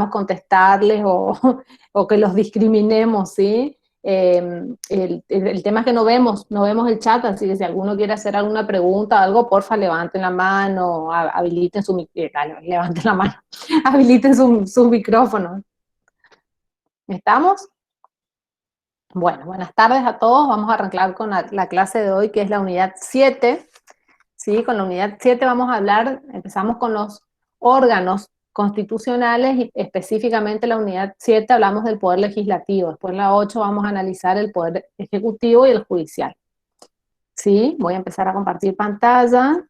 contestarles o que los discriminemos, ¿sí? El tema es que no vemos el chat, así que si alguno quiere hacer alguna pregunta o algo, porfa, levanten la mano, habiliten levanten la mano, habiliten su micrófono. ¿Estamos? Bueno, buenas tardes a todos. Vamos a arrancar con la clase de hoy, que es la unidad 7. ¿Sí? Con la unidad 7 vamos a hablar, empezamos con los órganos constitucionales y específicamente la unidad 7 hablamos del poder legislativo. Después en la 8 vamos a analizar el poder ejecutivo y el judicial. ¿Sí? Voy a empezar a compartir pantalla,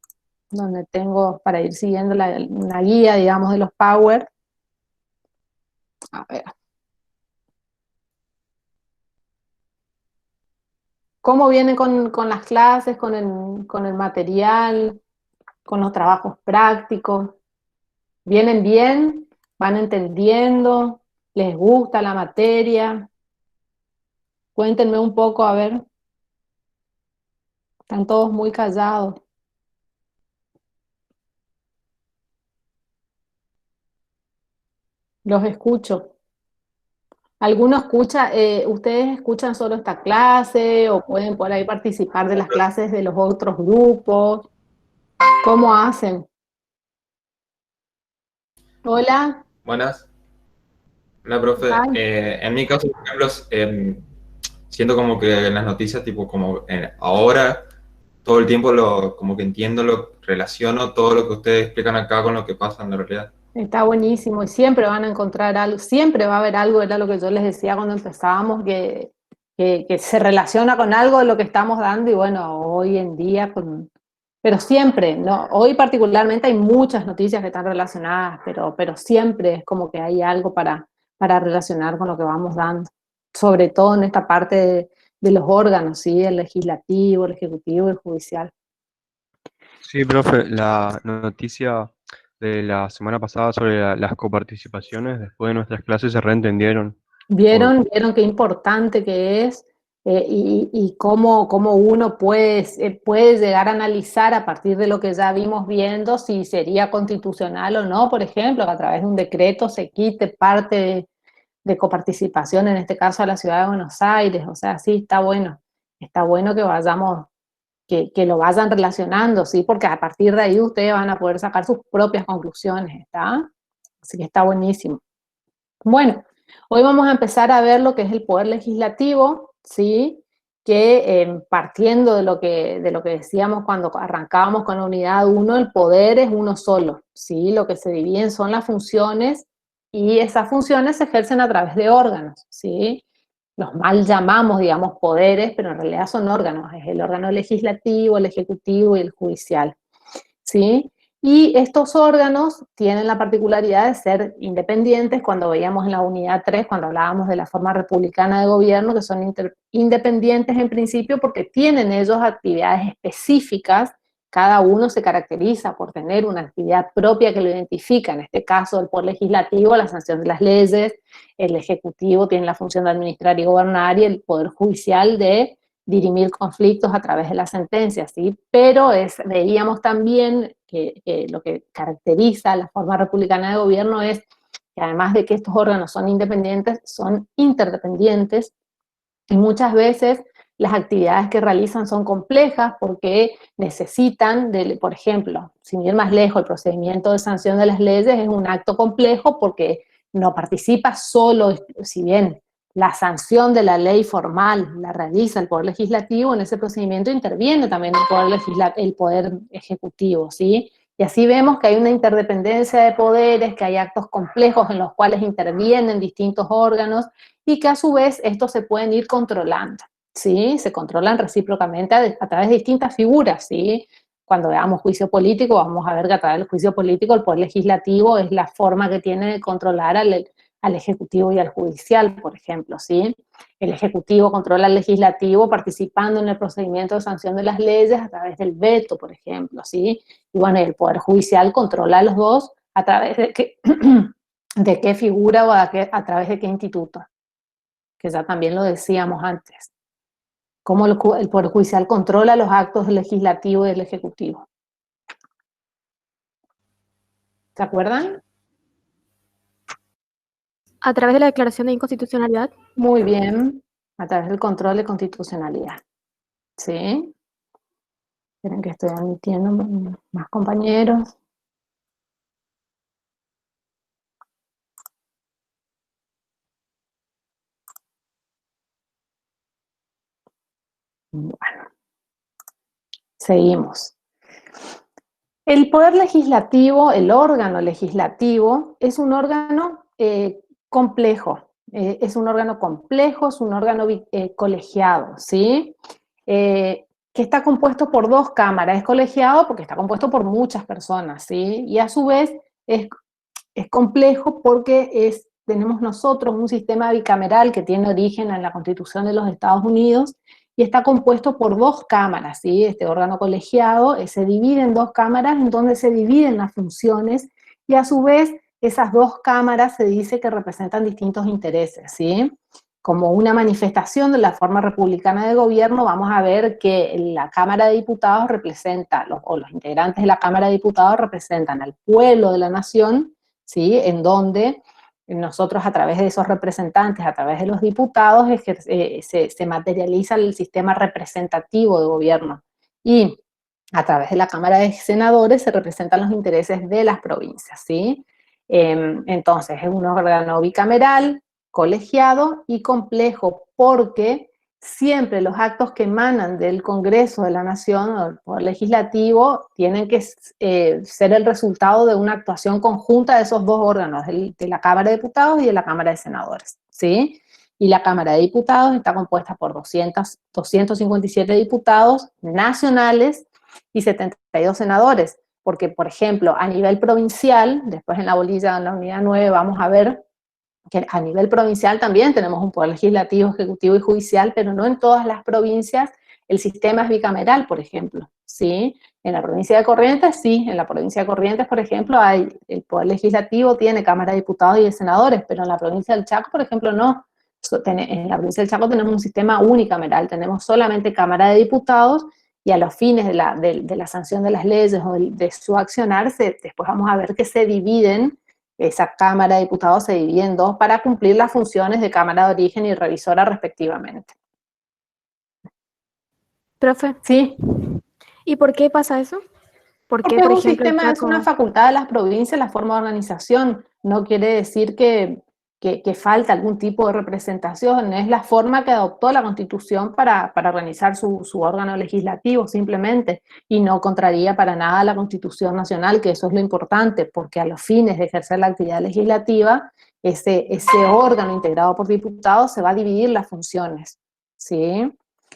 donde tengo para ir siguiendo una guía, digamos, de los Power. A ver. ¿Cómo vienen con las clases, con el material, con los trabajos prácticos? ¿Vienen bien? ¿Van entendiendo? ¿Les gusta la materia? Cuéntenme un poco, a ver. Están todos muy callados. Los escucho. ¿Alguno escucha, ustedes escuchan solo esta clase o pueden por ahí participar de las clases de los otros grupos? ¿Cómo hacen? Hola. Buenas, hola profe. Ay, En mi caso, por ejemplo, siento como que en las noticias, tipo como ahora, todo el tiempo como que entiendo, relaciono todo lo que ustedes explican acá con lo que pasa en la realidad. está buenísimo y siempre van a encontrar algo, siempre va a haber algo, era lo que yo les decía cuando empezábamos, que se relaciona con algo de lo que estamos dando y bueno, hoy en día, pero siempre, ¿no? Hoy particularmente hay muchas noticias que están relacionadas, pero siempre es como que hay algo para relacionar con lo que vamos dando, sobre todo en esta parte de los órganos, ¿sí? El legislativo, el ejecutivo y el judicial. Sí, profe, la noticia de la semana pasada sobre las coparticipaciones después de nuestras clases se reentendieron. Por, Vieron qué importante que es y cómo uno puede llegar a analizar a partir de lo que ya vimos viendo si sería constitucional o no, por ejemplo, que a través de un decreto se quite parte de coparticipación, en este caso a la ciudad de Buenos Aires. O sea, sí, está bueno que vayamos, que lo vayan relacionando, ¿sí? Porque a partir de ahí ustedes van a poder sacar sus propias conclusiones, ¿está? Así que está buenísimo. Bueno, hoy vamos a empezar a ver lo que es el poder legislativo, ¿sí? Que partiendo de lo que decíamos cuando arrancábamos con la unidad 1, el poder es uno solo, ¿sí? Lo que se dividen son las funciones y esas funciones se ejercen a través de órganos, ¿sí? Los mal llamamos, digamos, poderes, pero en realidad son órganos, es el órgano legislativo, el ejecutivo y el judicial. ¿Sí? Y estos órganos tienen la particularidad de ser independientes, cuando veíamos en la unidad 3, cuando hablábamos de la forma republicana de gobierno, que son independientes en principio porque tienen ellos actividades específicas, cada uno se caracteriza por tener una actividad propia que lo identifica, en este caso el poder legislativo, la sanción de las leyes, el ejecutivo tiene la función de administrar y gobernar, y el poder judicial de dirimir conflictos a través de las sentencias, ¿sí? Pero veíamos también que lo que caracteriza la forma republicana de gobierno es que además de que estos órganos son independientes, son interdependientes y muchas veces las actividades que realizan son complejas porque necesitan, por ejemplo, sin ir más lejos, el procedimiento de sanción de las leyes es un acto complejo porque no participa solo, si bien la sanción de la ley formal la realiza el Poder Legislativo, en ese procedimiento interviene también el poder Ejecutivo, ¿sí? Y así vemos que hay una interdependencia de poderes, que hay actos complejos en los cuales intervienen distintos órganos y que a su vez estos se pueden ir controlando, ¿sí? Se controlan recíprocamente a través de distintas figuras, ¿sí? Cuando veamos juicio político, vamos a ver que a través del juicio político el poder legislativo es la forma que tiene de controlar al ejecutivo y al judicial, por ejemplo, ¿sí? El ejecutivo controla al legislativo participando en el procedimiento de sanción de las leyes a través del veto, por ejemplo, ¿sí? Y bueno, el poder judicial controla a los dos a través de qué figura o a través de qué instituto, que ya también lo decíamos antes, cómo el Poder Judicial controla los actos del legislativo y del ejecutivo. ¿Se acuerdan? A través de la declaración de inconstitucionalidad. Muy bien, a través del control de constitucionalidad. ¿Sí? Esperen que estoy admitiendo más compañeros. Bueno, seguimos. El poder legislativo, el órgano legislativo, es un órgano complejo. Es un órgano complejo, es un órgano colegiado, ¿sí? Que está compuesto por dos cámaras. Es colegiado porque está compuesto por muchas personas, ¿sí? Y a su vez es complejo porque tenemos nosotros un sistema bicameral que tiene origen en la Constitución de los Estados Unidos y está compuesto por dos cámaras, ¿sí? Este órgano colegiado se divide en dos cámaras en donde se dividen las funciones y a su vez esas dos cámaras se dice que representan distintos intereses, ¿sí? Como una manifestación de la forma republicana de gobierno, vamos a ver que la Cámara de Diputados representa, o los integrantes de la Cámara de Diputados representan al pueblo de la nación, ¿sí? En donde nosotros a través de esos representantes, a través de los diputados, se materializa el sistema representativo de gobierno. Y a través de la Cámara de Senadores se representan los intereses de las provincias, ¿sí? Entonces es un órgano bicameral, colegiado y complejo, porque siempre los actos que emanan del Congreso de la Nación o del Poder Legislativo tienen que ser el resultado de una actuación conjunta de esos dos órganos, de la Cámara de Diputados y de la Cámara de Senadores, ¿sí? Y la Cámara de Diputados está compuesta por 257 diputados nacionales y 72 senadores, porque, por ejemplo, a nivel provincial, después en la bolilla, en la unidad 9, vamos a ver que a nivel provincial también tenemos un poder legislativo, ejecutivo y judicial, pero no en todas las provincias el sistema es bicameral, por ejemplo, ¿sí? En la provincia de Corrientes, sí, en la provincia de Corrientes, por ejemplo, el poder legislativo tiene Cámara de Diputados y de Senadores, pero en la provincia del Chaco, por ejemplo, no. En la provincia del Chaco tenemos un sistema unicameral, tenemos solamente Cámara de Diputados y a los fines de la sanción de las leyes o de su accionar, después vamos a ver que se dividen. Esa Cámara de Diputados se divide en dos para cumplir las funciones de Cámara de Origen y Revisora respectivamente. Profe. Sí. ¿Y por qué pasa eso? Porque es un sistema, es una facultad de las provincias la forma de organización. No quiere decir que falta algún tipo de representación, es la forma que adoptó la Constitución para organizar su órgano legislativo simplemente, y no contraría para nada la Constitución Nacional, que eso es lo importante, porque a los fines de ejercer la actividad legislativa, ese órgano integrado por diputados se va a dividir las funciones, ¿sí?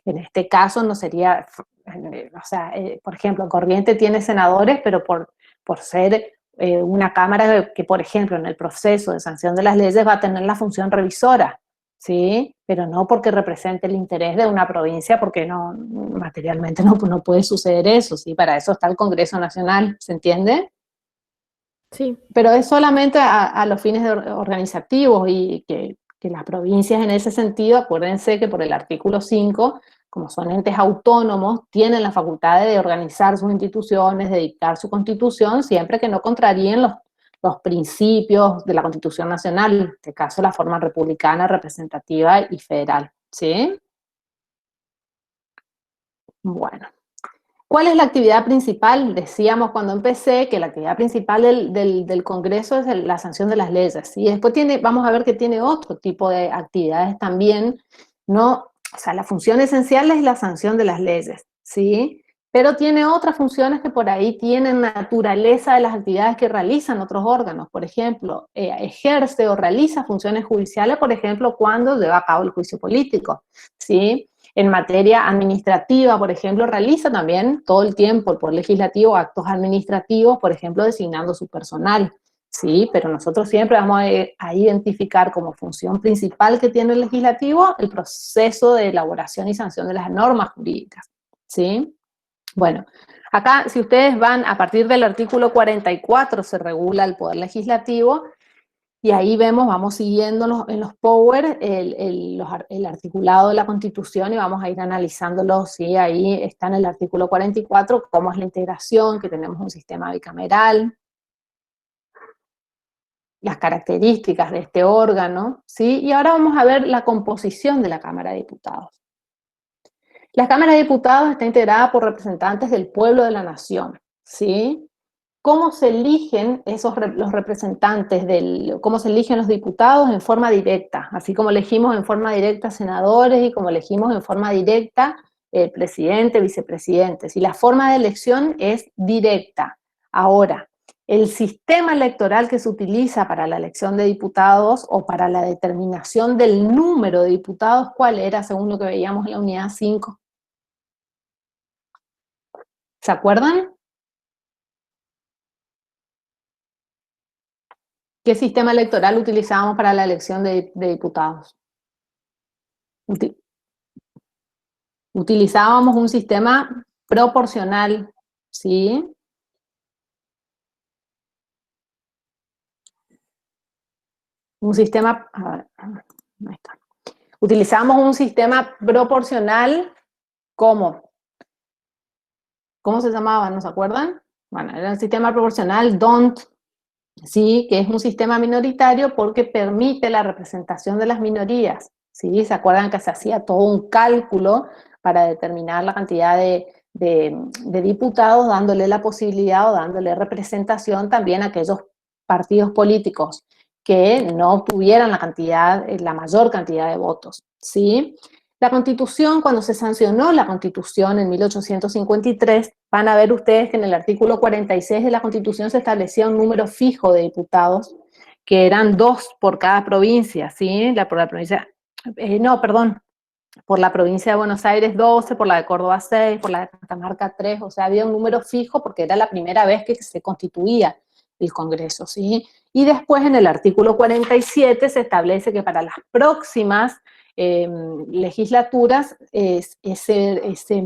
En este caso no sería, o sea, por ejemplo, Corrientes tiene senadores, pero por ser una Cámara que, por ejemplo, en el proceso de sanción de las leyes va a tener la función revisora, ¿sí? Pero no porque represente el interés de una provincia, porque materialmente no puede suceder eso, ¿sí? Para eso está el Congreso Nacional, ¿se entiende? Sí. Pero es solamente a los fines organizativos y que las provincias en ese sentido, acuérdense que por el artículo 5, como son entes autónomos, tienen la facultad de organizar sus instituciones, de dictar su constitución, siempre que no contraríen los principios de la Constitución Nacional, en este caso la forma republicana, representativa y federal, ¿sí? Bueno. ¿Cuál es la actividad principal? Decíamos cuando empecé que la actividad principal del Congreso es la sanción de las leyes, y después vamos a ver que tiene otro tipo de actividades también, ¿no? O sea, la función esencial es la sanción de las leyes, ¿sí? Pero tiene otras funciones que por ahí tienen naturaleza de las actividades que realizan otros órganos. Por ejemplo, ejerce o realiza funciones judiciales, por ejemplo, cuando lleva a cabo el juicio político, ¿sí? En materia administrativa, por ejemplo, realiza también todo el tiempo el Poder Legislativo actos administrativos, por ejemplo, designando su personal, ¿sí? Pero nosotros siempre vamos a identificar como función principal que tiene el Legislativo el proceso de elaboración y sanción de las normas jurídicas, ¿sí? Bueno, acá si ustedes van a partir del artículo 44 se regula el Poder Legislativo. Y ahí vamos siguiendo en los Power el articulado de la Constitución y vamos a ir analizándolo, ¿sí? Ahí está en el artículo 44 cómo es la integración, que tenemos un sistema bicameral. las características de este órgano, ¿sí? Y ahora vamos a ver la composición de la Cámara de Diputados. La Cámara de Diputados está integrada por representantes del pueblo de la nación, ¿sí? ¿Cómo se eligen los representantes, cómo se eligen los diputados? En forma directa, así como elegimos en forma directa senadores y como elegimos en forma directa presidente, vicepresidentes. Y la forma de elección es directa. Ahora, el sistema electoral que se utiliza para la elección de diputados o para la determinación del número de diputados, ¿cuál era según lo que veíamos en la unidad 5? ¿Se acuerdan? ¿Qué sistema electoral utilizábamos para la elección de diputados? Utilizábamos un sistema proporcional, ¿sí? Un sistema, a ver, ahí está. Utilizábamos un sistema proporcional, ¿cómo? ¿Cómo se llamaba? ¿No se acuerdan? Bueno, era el sistema proporcional DONT, ¿sí? Que es un sistema minoritario porque permite la representación de las minorías, ¿sí? ¿Se acuerdan que se hacía todo un cálculo para determinar la cantidad de diputados, dándole la posibilidad o dándole representación también a aquellos partidos políticos que no obtuvieran la mayor cantidad de votos, ¿sí? La Constitución, cuando se sancionó la Constitución en 1853, van a ver ustedes que en el artículo 46 de la Constitución se establecía un número fijo de diputados, que eran 2 por cada provincia, ¿sí? Por la provincia, por la provincia de Buenos Aires 12, por la de Córdoba 6, por la de Catamarca 3, o sea, había un número fijo porque era la primera vez que se constituía el Congreso, ¿sí? Y después en el artículo 47 se establece que para las próximas legislaturas ese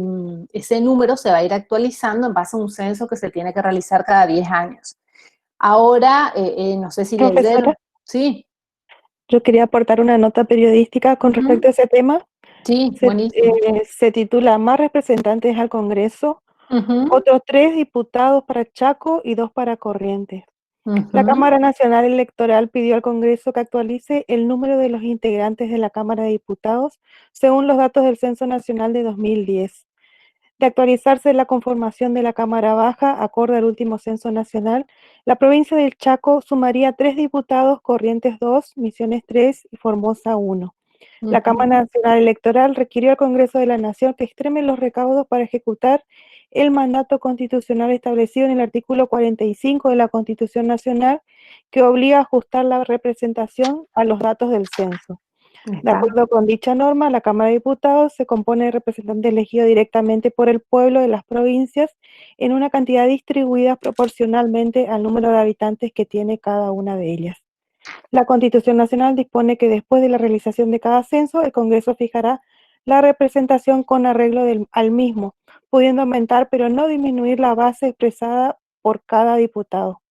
número se va a ir actualizando en base a un censo que se tiene que realizar cada 10 años. Ahora, no sé si leyeron. Sí. Yo quería aportar una nota periodística con respecto a ese tema. Sí, buenísimo. Se titula Más representantes al Congreso, Uh-huh. otros 3 diputados para Chaco y 2 para Corrientes. Uh-huh. La Cámara Nacional Electoral pidió al Congreso que actualice el número de los integrantes de la Cámara de Diputados según los datos del Censo Nacional de 2010. De actualizarse la conformación de la Cámara Baja, acorde al último censo nacional, la provincia del Chaco sumaría 3 diputados, Corrientes 2, Misiones 3 y Formosa 1. La Cámara Nacional Electoral requirió al Congreso de la Nación que extreme los recaudos para ejecutar el mandato constitucional establecido en el artículo 45 de la Constitución Nacional, que obliga a ajustar la representación a los datos del censo. De acuerdo con dicha norma, la Cámara de Diputados se compone de representantes elegidos directamente por el pueblo de las provincias en una cantidad distribuida proporcionalmente al número de habitantes que tiene cada una de ellas. La Constitución Nacional dispone que después de la realización de cada censo, el Congreso fijará la representación con arreglo al mismo, pudiendo aumentar pero no disminuir la base expresada por cada diputado.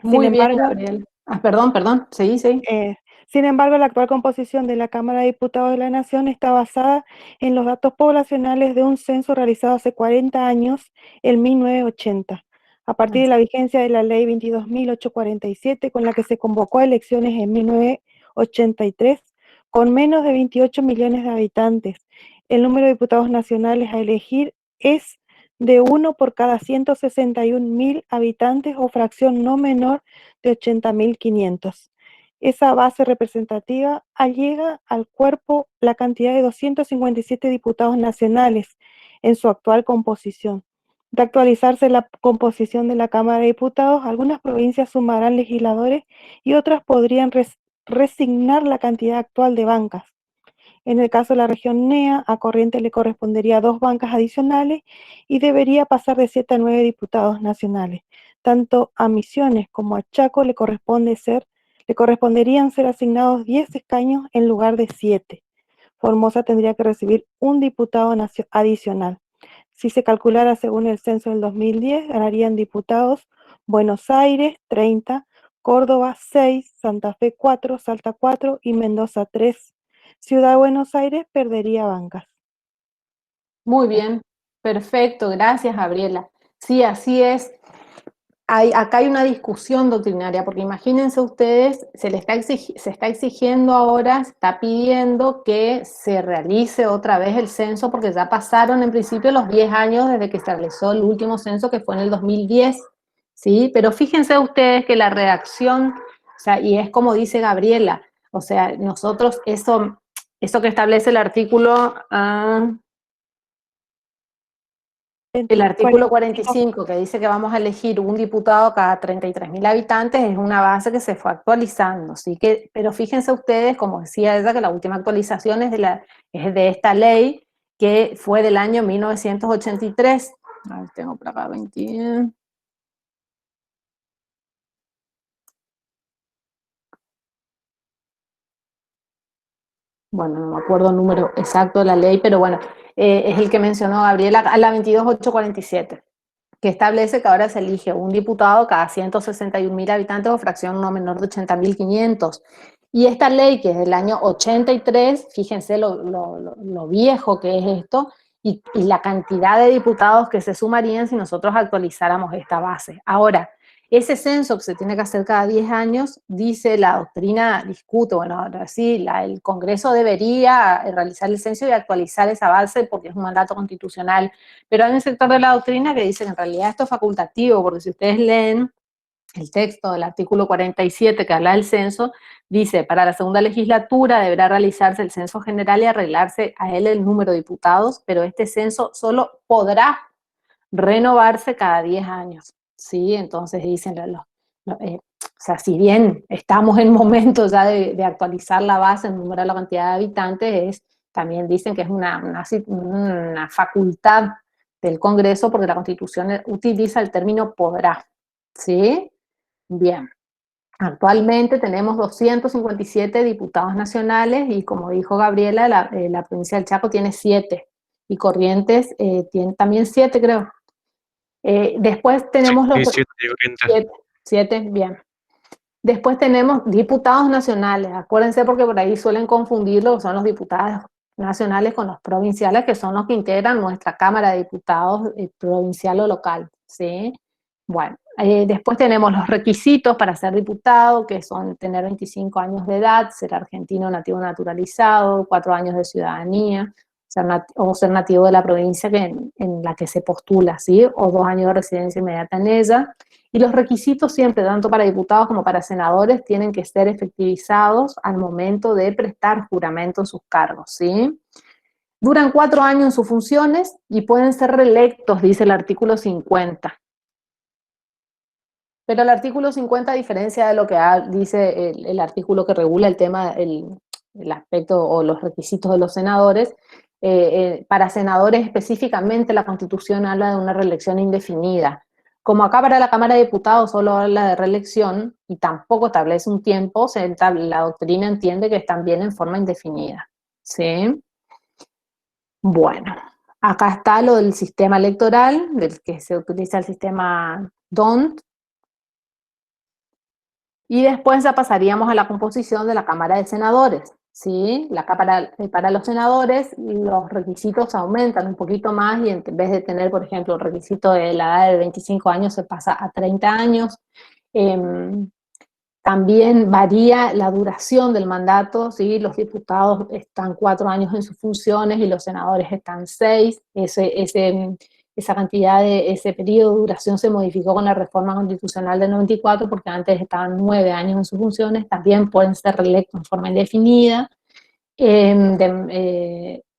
Muy bien, Gabriel. Perdón, seguí. Sin embargo, la actual composición de la Cámara de Diputados de la Nación está basada en los datos poblacionales de un censo realizado hace 40 años, en 1980, a partir de la vigencia de la Ley 22.847, con la que se convocó a elecciones en 1983, con menos de 28 millones de habitantes. El número de diputados nacionales a elegir es de 1 por cada 161.000 habitantes o fracción no menor de 80.500. Esa base representativa allega al cuerpo la cantidad de 257 diputados nacionales en su actual composición. De actualizarse la composición de la Cámara de Diputados, algunas provincias sumarán legisladores y otras podrían resignar la cantidad actual de bancas. En el caso de la región NEA, a Corrientes le correspondería 2 bancas adicionales y debería pasar de 7 a 9 diputados nacionales. Tanto a Misiones como a Chaco le corresponderían ser asignados 10 escaños en lugar de 7. Formosa tendría que recibir un diputado adicional. Si se calculara según el censo del 2010, ganarían diputados Buenos Aires 30, Córdoba 6, Santa Fe 4, Salta 4 y Mendoza 3. Ciudad de Buenos Aires perdería bancas. Muy bien, perfecto, gracias, Gabriela. Sí, así es. acá hay una discusión doctrinaria, porque imagínense ustedes, se está exigiendo ahora, se está pidiendo que se realice otra vez el censo, porque ya pasaron en principio los 10 años desde que se realizó el último censo, que fue en el 2010, ¿sí? Pero fíjense ustedes que la reacción, o sea, y es como dice Gabriela, o sea, nosotros eso que establece el artículo... El artículo 45, que dice que vamos a elegir un diputado cada 33.000 habitantes, es una base que se fue actualizando, ¿sí? Pero fíjense ustedes, como decía ella, que la última actualización es de esta ley, que fue del año 1983. A ver, tengo por acá 20. Bueno, no me acuerdo el número exacto de la ley, pero bueno, es el que mencionó Gabriela, a la 22847. Que establece que ahora se elige un diputado cada 161.000 habitantes o fracción no menor de 80.500. Y esta ley, que es del año 83, fíjense lo viejo que es esto, y la cantidad de diputados que se sumarían si nosotros actualizáramos esta base. Ahora, ese censo que se tiene que hacer cada 10 años, dice la doctrina, discute, bueno, ahora sí, el Congreso debería realizar el censo y actualizar esa base porque es un mandato constitucional. Pero hay un sector de la doctrina que dice que en realidad esto es facultativo, porque si ustedes leen el texto del artículo 47 que habla del censo, dice, para la segunda legislatura deberá realizarse el censo general y arreglarse a él el número de diputados, pero este censo solo podrá renovarse cada 10 años, ¿sí? Entonces dicen, o sea, si bien estamos en momentos ya de actualizar la base, en número de la cantidad de habitantes, también dicen que es una facultad del Congreso, porque la Constitución utiliza el término podrá, ¿sí? Bien. Actualmente tenemos 257 diputados nacionales y, como dijo Gabriela, la provincia del Chaco tiene 7 y Corrientes tiene también 7, creo. Después tenemos Sí, los... 7, bien. Después tenemos diputados nacionales. Acuérdense porque por ahí suelen confundirlo, son los diputados nacionales con los provinciales, que son los que integran nuestra Cámara de Diputados provincial o local, ¿sí? Bueno, después tenemos los requisitos para ser diputado, que son tener 25 años de edad, ser argentino nativo naturalizado, 4 años de ciudadanía, o ser nativo de la provincia en la que se postula, ¿sí? O 2 años de residencia inmediata en ella. Y los requisitos siempre, tanto para diputados como para senadores, tienen que ser efectivizados al momento de prestar juramento en sus cargos, ¿sí? Duran 4 años en sus funciones y pueden ser reelectos, dice el artículo 50. Pero el artículo 50, a diferencia de lo que dice el artículo que regula el tema, el aspecto o los requisitos de los senadores, para senadores específicamente la Constitución habla de una reelección indefinida. Como acá para la Cámara de Diputados solo habla de reelección y tampoco establece un tiempo, la doctrina entiende que están bien en forma indefinida, ¿sí? Bueno, acá está lo del sistema electoral, del que se utiliza el sistema DONT, y después ya pasaríamos a la composición de la Cámara de Senadores, ¿sí? Para los senadores los requisitos aumentan un poquito más y en vez de tener, por ejemplo, el requisito de la edad de 25 años se pasa a 30 años. También varía la duración del mandato, ¿sí? Los diputados están 4 años en sus funciones y los senadores están 6. Esa cantidad ese periodo de duración se modificó con la reforma constitucional del 94, porque antes estaban 9 años en sus funciones. También pueden ser reelectos en forma indefinida.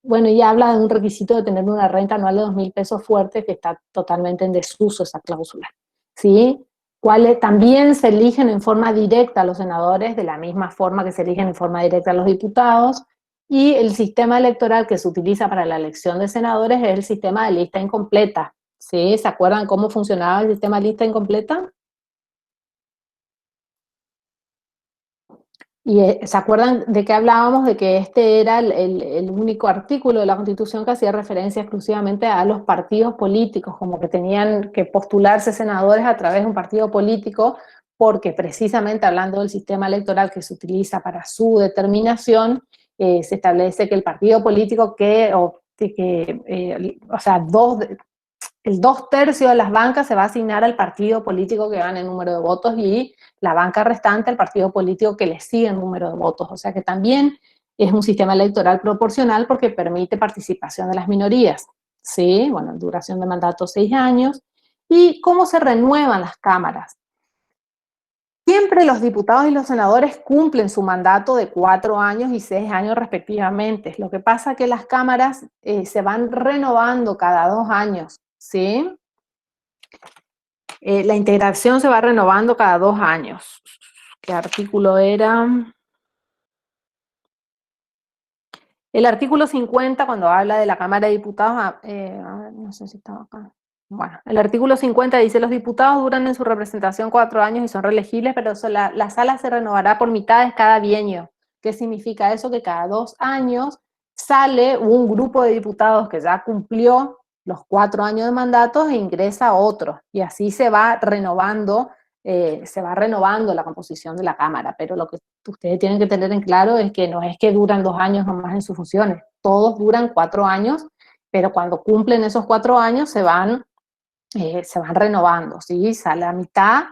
Bueno, y habla de un requisito de tener una renta anual de 2.000 pesos fuertes, que está totalmente en desuso esa cláusula, ¿sí? Cuáles también se eligen en forma directa a los senadores, de la misma forma que se eligen en forma directa a los diputados, y el sistema electoral que se utiliza para la elección de senadores es el sistema de lista incompleta, ¿sí? ¿Se acuerdan cómo funcionaba el sistema de lista incompleta? Y ¿se acuerdan de que hablábamos? De que este era el único artículo de la Constitución que hacía referencia exclusivamente a los partidos políticos, como que tenían que postularse senadores a través de un partido político, porque precisamente hablando del sistema electoral que se utiliza para su determinación, se establece que el partido político o sea, el 2/3 de las bancas se va a asignar al partido político que gane el número de votos y la banca restante al partido político que le sigue el número de votos. O sea que también es un sistema electoral proporcional porque permite participación de las minorías. ¿Sí? Bueno, duración de mandato 6 años. ¿Y cómo se renuevan las cámaras? Siempre los diputados y los senadores cumplen su mandato de 4 años y 6 años respectivamente. Lo que pasa es que las cámaras se van renovando cada 2 años, ¿sí? La integración se va renovando cada 2 años. ¿Qué artículo era? El artículo 50, cuando habla de la Cámara de Diputados, no sé si estaba acá. Bueno, el artículo 50 dice, los diputados duran en su representación 4 años y son reelegibles, pero la sala se renovará por mitades cada bienio. ¿Qué significa eso? Que cada 2 años sale un grupo de diputados que ya cumplió los 4 años de mandato e ingresa otro. Y así se va renovando la composición de la Cámara. Pero lo que ustedes tienen que tener en claro es que no es que duran 2 años nomás en sus funciones. Todos duran 4 años, pero cuando cumplen esos 4 años se van renovando, ¿sí? Sale la mitad,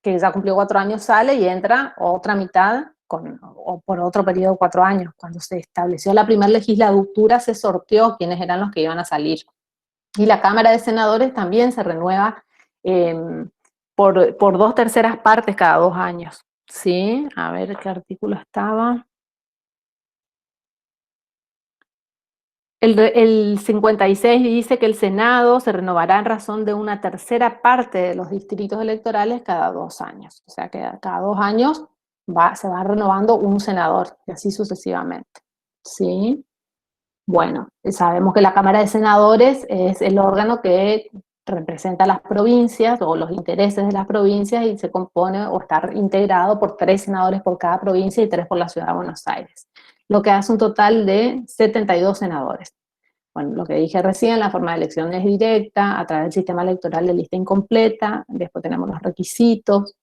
que ya cumplió 4 años, sale y entra otra mitad o por otro periodo de 4 años. Cuando se estableció la primera legislatura se sorteó quiénes eran los que iban a salir. Y la Cámara de Senadores también se renueva por 2/3 partes cada 2 años, ¿sí? A ver qué artículo estaba. El 56 dice que el Senado se renovará en razón de 1/3 parte de los distritos electorales cada 2 años. O sea que cada 2 años se va renovando un senador, y así sucesivamente. ¿Sí? Bueno, sabemos que la Cámara de Senadores es el órgano que representa a las provincias o los intereses de las provincias y se compone o está integrado por 3 senadores por cada provincia y 3 por la Ciudad de Buenos Aires, lo que hace un total de 72 senadores. Bueno, lo que dije recién, la forma de elección es directa, a través del sistema electoral de lista incompleta, después tenemos los requisitos,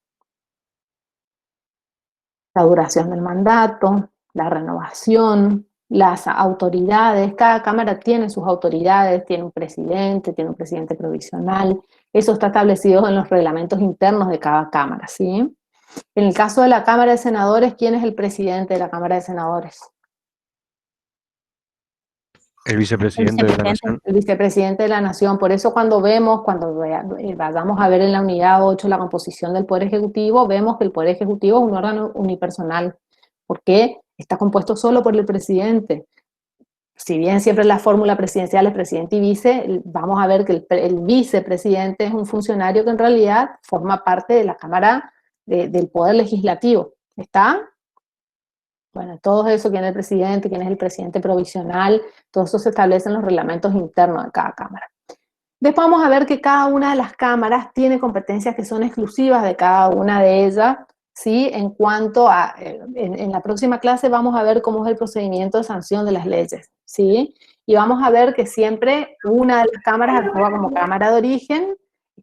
la duración del mandato, la renovación, las autoridades, cada cámara tiene sus autoridades, tiene un presidente provisional, eso está establecido en los reglamentos internos de cada cámara, ¿sí? En el caso de la Cámara de Senadores, ¿quién es el presidente de la Cámara de Senadores? El vicepresidente de la Nación. El vicepresidente de la Nación. Por eso cuando vayamos a ver en la unidad 8 la composición del Poder Ejecutivo, vemos que el Poder Ejecutivo es un órgano unipersonal, porque está compuesto solo por el presidente. Si bien siempre la fórmula presidencial es presidente y vice, vamos a ver que el vicepresidente es un funcionario que en realidad forma parte de la Cámara del Poder Legislativo. ¿Está? Bueno, todo eso, quién es el presidente, quién es el presidente provisional, todo eso se establece en los reglamentos internos de cada cámara. Después vamos a ver que cada una de las cámaras tiene competencias que son exclusivas de cada una de ellas, ¿sí? En cuanto a, en la próxima clase vamos a ver cómo es el procedimiento de sanción de las leyes, ¿sí? Y vamos a ver que siempre una de las cámaras actúa como cámara de origen,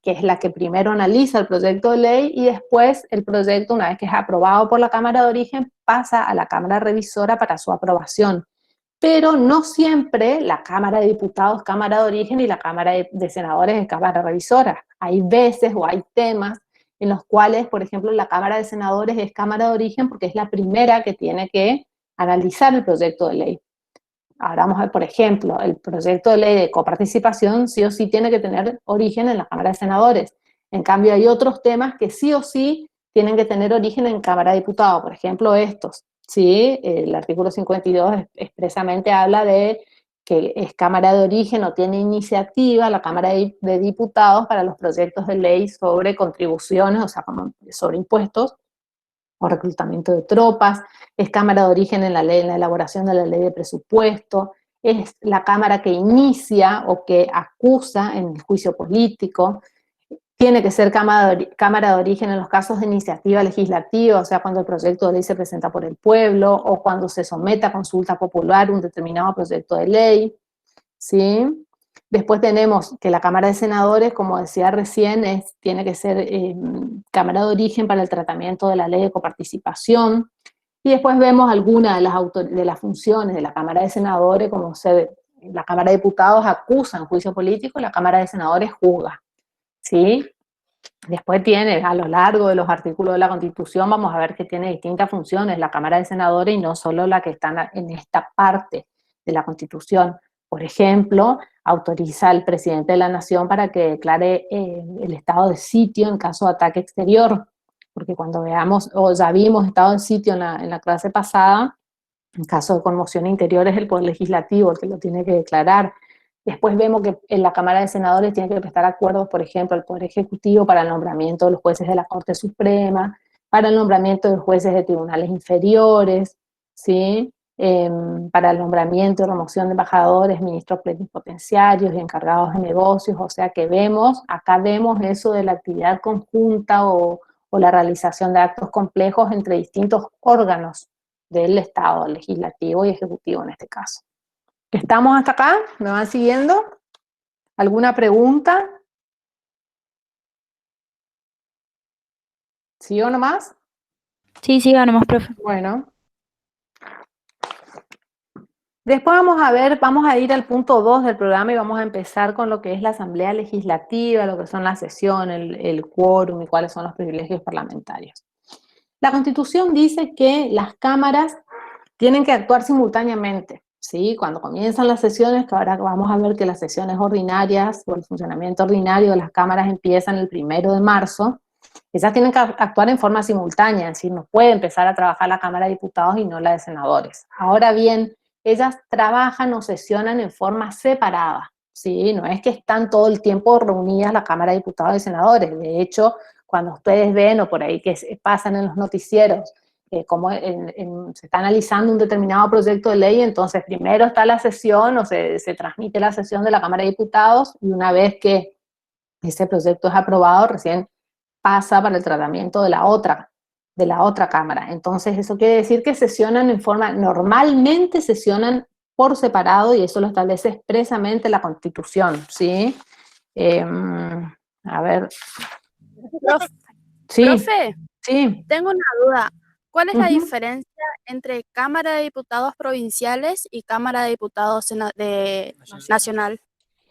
que es la que primero analiza el proyecto de ley y después el proyecto, una vez que es aprobado por la Cámara de Origen, pasa a la Cámara Revisora para su aprobación. Pero no siempre la Cámara de Diputados es Cámara de Origen y la Cámara de Senadores es Cámara Revisora. Hay veces o hay temas en los cuales, por ejemplo, la Cámara de Senadores es Cámara de Origen porque es la primera que tiene que analizar el proyecto de ley. Ahora vamos a ver, por ejemplo, el proyecto de ley de coparticipación sí o sí tiene que tener origen en la Cámara de Senadores. En cambio, hay otros temas que sí o sí tienen que tener origen en Cámara de Diputados, por ejemplo, estos. ¿Sí? El artículo 52 expresamente habla de que es Cámara de Origen o tiene iniciativa la Cámara de Diputados para los proyectos de ley sobre contribuciones, o sea, sobre impuestos, o reclutamiento de tropas, es Cámara de Origen en la elaboración de la ley de presupuesto, es la Cámara que inicia o que acusa en el juicio político, tiene que ser cámara de origen en los casos de iniciativa legislativa, o sea, cuando el proyecto de ley se presenta por el pueblo, o cuando se somete a consulta popular un determinado proyecto de ley, ¿sí? Después tenemos que la Cámara de Senadores, como decía recién, tiene que ser cámara de origen para el tratamiento de la ley de coparticipación. Y después vemos algunas de las funciones de la Cámara de Senadores, como ser la Cámara de Diputados acusa en juicio político, la Cámara de Senadores juzga, ¿sí? Después tiene, a lo largo de los artículos de la Constitución, vamos a ver que tiene distintas funciones la Cámara de Senadores y no solo la que está en esta parte de la Constitución. Por ejemplo, autoriza al presidente de la Nación para que declare el estado de sitio en caso de ataque exterior, porque cuando veamos, o ya vimos estado de sitio en la clase pasada, en caso de conmoción interior es el Poder Legislativo el que lo tiene que declarar. Después vemos que en la Cámara de Senadores tiene que prestar acuerdos, por ejemplo, al Poder Ejecutivo para el nombramiento de los jueces de la Corte Suprema, para el nombramiento de jueces de tribunales inferiores, ¿sí? Para el nombramiento y remoción de embajadores, ministros plenipotenciarios y encargados de negocios. O sea que acá vemos eso de la actividad conjunta o la realización de actos complejos entre distintos órganos del Estado, legislativo y ejecutivo en este caso. ¿Estamos hasta acá? ¿Me van siguiendo? ¿Alguna pregunta? ¿Sigo nomás? Sí, siga nomás, profe. Bueno. Después vamos a ir al punto 2 del programa y vamos a empezar con lo que es la Asamblea Legislativa, lo que son las sesiones, el quórum y cuáles son los privilegios parlamentarios. La Constitución dice que las cámaras tienen que actuar simultáneamente, ¿sí? Cuando comienzan las sesiones, que ahora vamos a ver que las sesiones ordinarias o el funcionamiento ordinario de las cámaras empiezan el 1 de marzo, esas tienen que actuar en forma simultánea, es decir, no puede empezar a trabajar la Cámara de Diputados y no la de Senadores. Ahora bien, ellas trabajan o sesionan en forma separada, ¿sí? No es que están todo el tiempo reunidas la Cámara de Diputados y Senadores. De hecho, cuando ustedes ven o por ahí que pasan en los noticieros, como se está analizando un determinado proyecto de ley, entonces primero está la sesión o se transmite la sesión de la Cámara de Diputados y una vez que ese proyecto es aprobado, recién pasa para el tratamiento de la otra Cámara. Entonces eso quiere decir que normalmente sesionan por separado y eso lo establece expresamente la Constitución, ¿sí? A ver. Profe, Sí, profe, sí. tengo una duda. ¿Cuál es la Ujú. diferencia entre Cámara de Diputados provinciales y Cámara de Diputados nacional?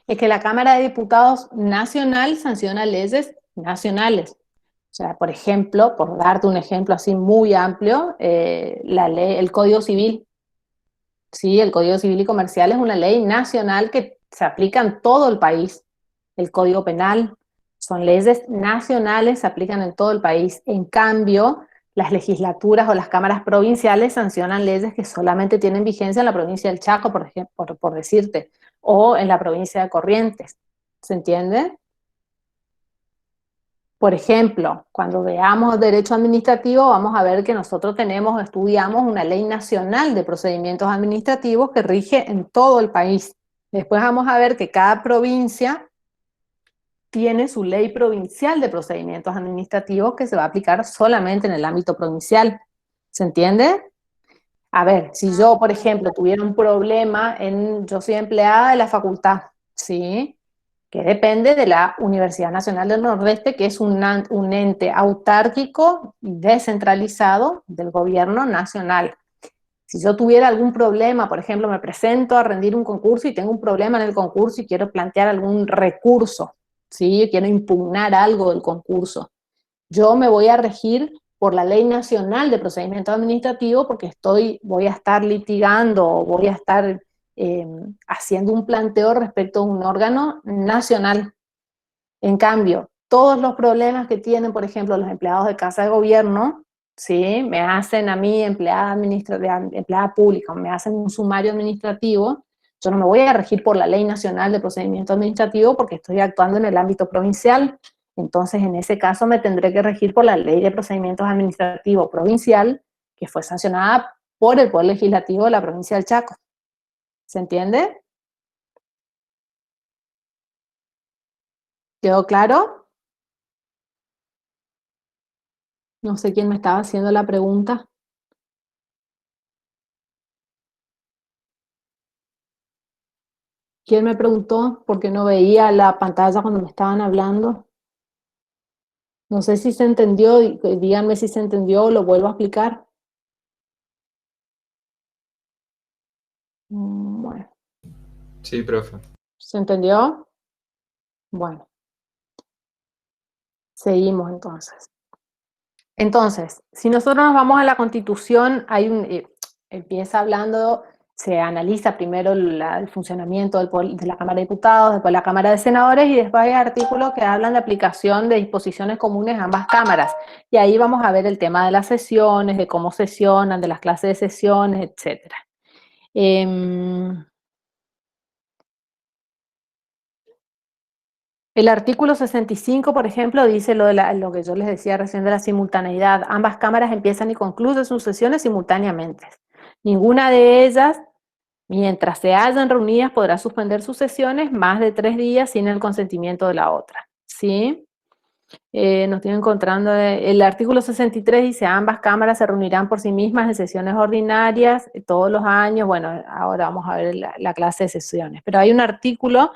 Es que la Cámara de Diputados nacional sanciona leyes nacionales. O sea, por ejemplo, por darte un ejemplo así muy amplio, el Código Civil. Sí, el Código Civil y Comercial es una ley nacional que se aplica en todo el país. El Código Penal son leyes nacionales, se aplican en todo el país. En cambio, las legislaturas o las cámaras provinciales sancionan leyes que solamente tienen vigencia en la provincia del Chaco, por ejemplo, por decirte, o en la provincia de Corrientes. ¿Se entiende? Por ejemplo, cuando veamos derecho administrativo, vamos a ver que nosotros estudiamos una ley nacional de procedimientos administrativos que rige en todo el país. Después vamos a ver que cada provincia tiene su ley provincial de procedimientos administrativos que se va a aplicar solamente en el ámbito provincial. ¿Se entiende? A ver, si yo, por ejemplo, tuviera un problema yo soy empleada de la facultad, ¿sí? Que depende de la Universidad Nacional del Nordeste, que es un ente autárquico y descentralizado del gobierno nacional. Si yo tuviera algún problema, por ejemplo, me presento a rendir un concurso y tengo un problema en el concurso y quiero plantear algún recurso, ¿sí? Quiero impugnar algo del concurso, yo me voy a regir por la Ley Nacional de Procedimiento Administrativo porque voy a estar litigando o voy a estar haciendo un planteo respecto a un órgano nacional. En cambio, todos los problemas que tienen, por ejemplo, los empleados de casa de gobierno, ¿sí? Me hacen a mí, empleada pública, me hacen un sumario administrativo, yo no me voy a regir por la Ley Nacional de Procedimiento Administrativo porque estoy actuando en el ámbito provincial. Entonces, en ese caso me tendré que regir por la Ley de Procedimientos Administrativos Provincial, que fue sancionada por el Poder Legislativo de la provincia del Chaco. ¿Se entiende? ¿Quedó claro? No sé quién me estaba haciendo la pregunta. ¿Quién me preguntó? Porque no veía la pantalla cuando me estaban hablando. No sé si se entendió, díganme si se entendió o lo vuelvo a explicar. Bueno. Sí, profe. ¿Se entendió? Bueno, seguimos entonces. Entonces, si nosotros nos vamos a la Constitución, empieza hablando, se analiza primero el funcionamiento de la Cámara de Diputados, después la Cámara de Senadores, y después hay artículos que hablan de aplicación de disposiciones comunes a ambas cámaras. Y ahí vamos a ver el tema de las sesiones, de cómo sesionan, de las clases de sesiones, etc. El artículo 65, por ejemplo, dice lo que yo les decía recién de la simultaneidad. Ambas cámaras empiezan y concluyen sus sesiones simultáneamente. Ninguna de ellas, mientras se hayan reunidas, podrá suspender sus sesiones más de 3 días sin el consentimiento de la otra. ¿Sí? Nos estoy encontrando, el artículo 63 dice, ambas cámaras se reunirán por sí mismas en sesiones ordinarias todos los años. Bueno, ahora vamos a ver la clase de sesiones. Pero hay un artículo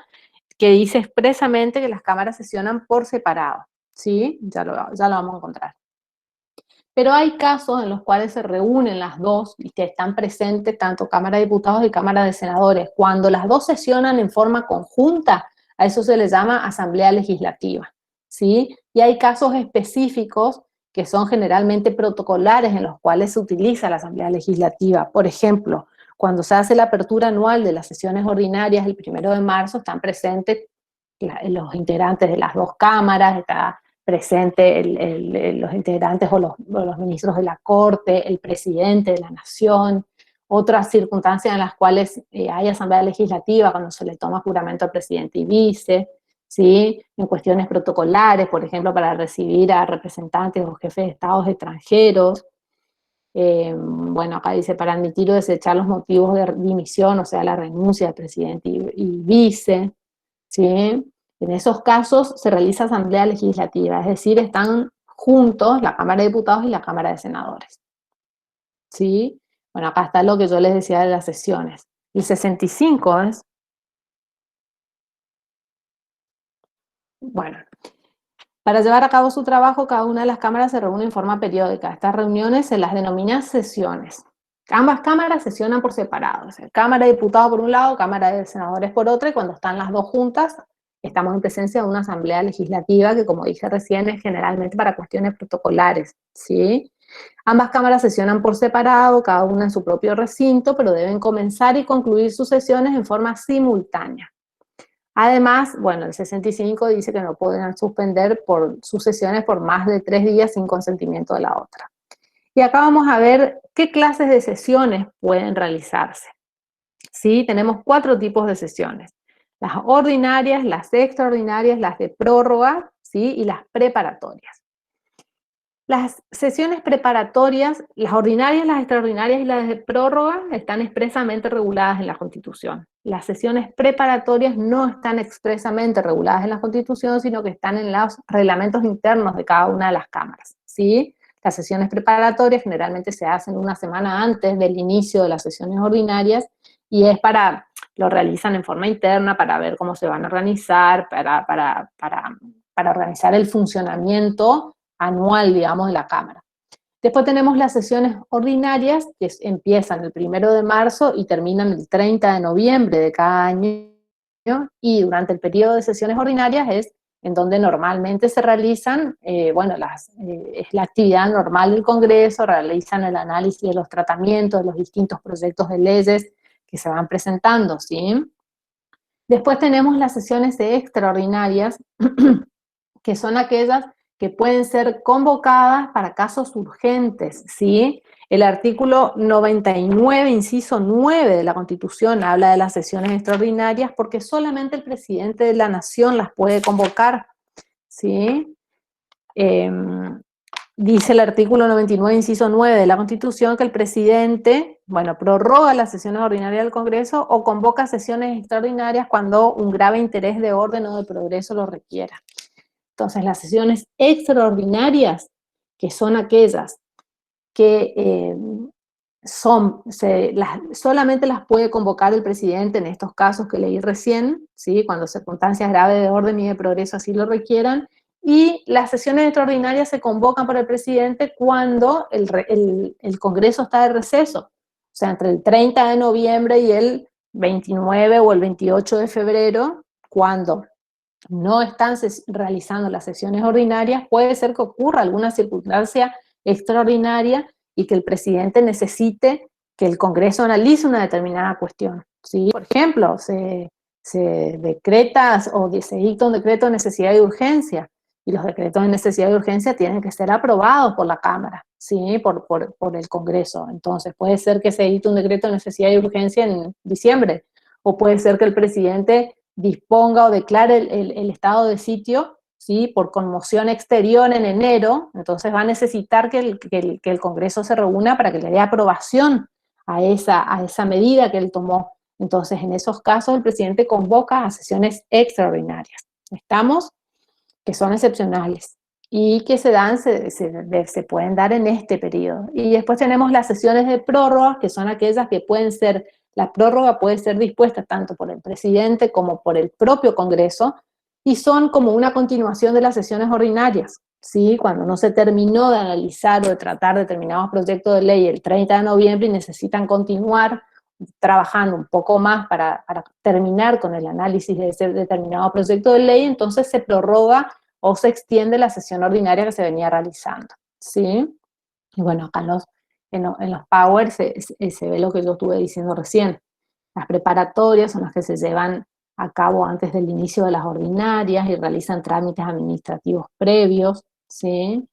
que dice expresamente que las cámaras sesionan por separado, ¿sí? Ya lo vamos a encontrar. Pero hay casos en los cuales se reúnen las dos y que están presentes tanto Cámara de Diputados y Cámara de Senadores. Cuando las dos sesionan en forma conjunta, a eso se le llama asamblea legislativa, ¿sí? Y hay casos específicos que son generalmente protocolares en los cuales se utiliza la asamblea legislativa. Por ejemplo, cuando se hace la apertura anual de las sesiones ordinarias el 1 de marzo, están presentes los integrantes de las dos cámaras, está presente los integrantes o los ministros de la Corte, el presidente de la Nación. Otras circunstancias en las cuales hay asamblea legislativa, cuando se le toma juramento al presidente y vice, ¿sí? En cuestiones protocolares, por ejemplo, para recibir a representantes o jefes de estados extranjeros. Bueno, acá dice, para admitir o desechar los motivos de dimisión, o sea, la renuncia del presidente y vice, ¿sí? En esos casos se realiza asamblea legislativa, es decir, están juntos la Cámara de Diputados y la Cámara de Senadores, ¿sí? Bueno, acá está lo que yo les decía de las sesiones. El 65 es... Bueno, para llevar a cabo su trabajo, cada una de las cámaras se reúne en forma periódica. Estas reuniones se las denomina sesiones. Ambas cámaras sesionan por separado. O sea, Cámara de Diputados por un lado, Cámara de Senadores por otro, y cuando están las dos juntas, estamos en presencia de una asamblea legislativa que, como dije recién, es generalmente para cuestiones protocolares, ¿sí? Ambas cámaras sesionan por separado, cada una en su propio recinto, pero deben comenzar y concluir sus sesiones en forma simultánea. Además, bueno, el 65 dice que no pueden suspender sus sesiones por más de 3 días sin consentimiento de la otra. Y acá vamos a ver qué clases de sesiones pueden realizarse. ¿Sí? Tenemos 4 tipos de sesiones. Las ordinarias, las extraordinarias, las de prórroga, ¿sí? Y las preparatorias. Las sesiones preparatorias, las ordinarias, las extraordinarias y las de prórroga están expresamente reguladas en la Constitución. Las sesiones preparatorias no están expresamente reguladas en la Constitución, sino que están en los reglamentos internos de cada una de las cámaras, ¿sí? Las sesiones preparatorias generalmente se hacen una semana antes del inicio de las sesiones ordinarias y lo realizan en forma interna para ver cómo se van a organizar, para organizar el funcionamiento anual, digamos, de la Cámara. Después tenemos las sesiones ordinarias, que empiezan el 1 de marzo y terminan el 30 de noviembre de cada año, y durante el periodo de sesiones ordinarias es en donde normalmente se realizan, es la actividad normal del Congreso, realizan el análisis de los tratamientos, de los distintos proyectos de leyes que se van presentando, ¿sí? Después tenemos las sesiones extraordinarias, que son aquellas que pueden ser convocadas para casos urgentes, ¿sí? El artículo 99, inciso 9 de la Constitución habla de las sesiones extraordinarias porque solamente el presidente de la Nación las puede convocar, ¿sí? Dice el artículo 99, inciso 9 de la Constitución que el presidente, prorroga las sesiones ordinarias del Congreso o convoca sesiones extraordinarias cuando un grave interés de orden o de progreso lo requiera. Entonces, las sesiones extraordinarias, que son aquellas que solamente las puede convocar el presidente en estos casos que leí recién, ¿sí? Cuando circunstancias graves de orden y de progreso así lo requieran, y las sesiones extraordinarias se convocan por el presidente cuando el Congreso está de receso, o sea, entre el 30 de noviembre y el 29 o el 28 de febrero, cuando no están realizando las sesiones ordinarias, puede ser que ocurra alguna circunstancia extraordinaria y que el presidente necesite que el Congreso analice una determinada cuestión, ¿sí? Por ejemplo, se decreta o se dicta un decreto de necesidad y urgencia, y los decretos de necesidad y urgencia tienen que ser aprobados por la Cámara, ¿sí? Por el Congreso. Entonces, puede ser que se dicte un decreto de necesidad y urgencia en diciembre, o puede ser que el presidente disponga o declare el estado de sitio, ¿sí? Por conmoción exterior en enero. Entonces va a necesitar que el Congreso se reúna para que le dé aprobación a esa medida que él tomó. Entonces, en esos casos, el presidente convoca a sesiones extraordinarias. ¿Estamos? Que son excepcionales y que se pueden dar en este periodo. Y después tenemos las sesiones de prórroga, que son aquellas que pueden ser, la prórroga puede ser dispuesta tanto por el presidente como por el propio Congreso, y son como una continuación de las sesiones ordinarias, ¿sí? Cuando no se terminó de analizar o de tratar determinados proyectos de ley el 30 de noviembre y necesitan continuar trabajando un poco más para terminar con el análisis de ese determinado proyecto de ley, entonces se prorroga o se extiende la sesión ordinaria que se venía realizando, ¿sí? Y bueno, acá en los Power se ve lo que yo estuve diciendo recién. Las preparatorias son las que se llevan a cabo antes del inicio de las ordinarias y realizan trámites administrativos previos, ¿sí?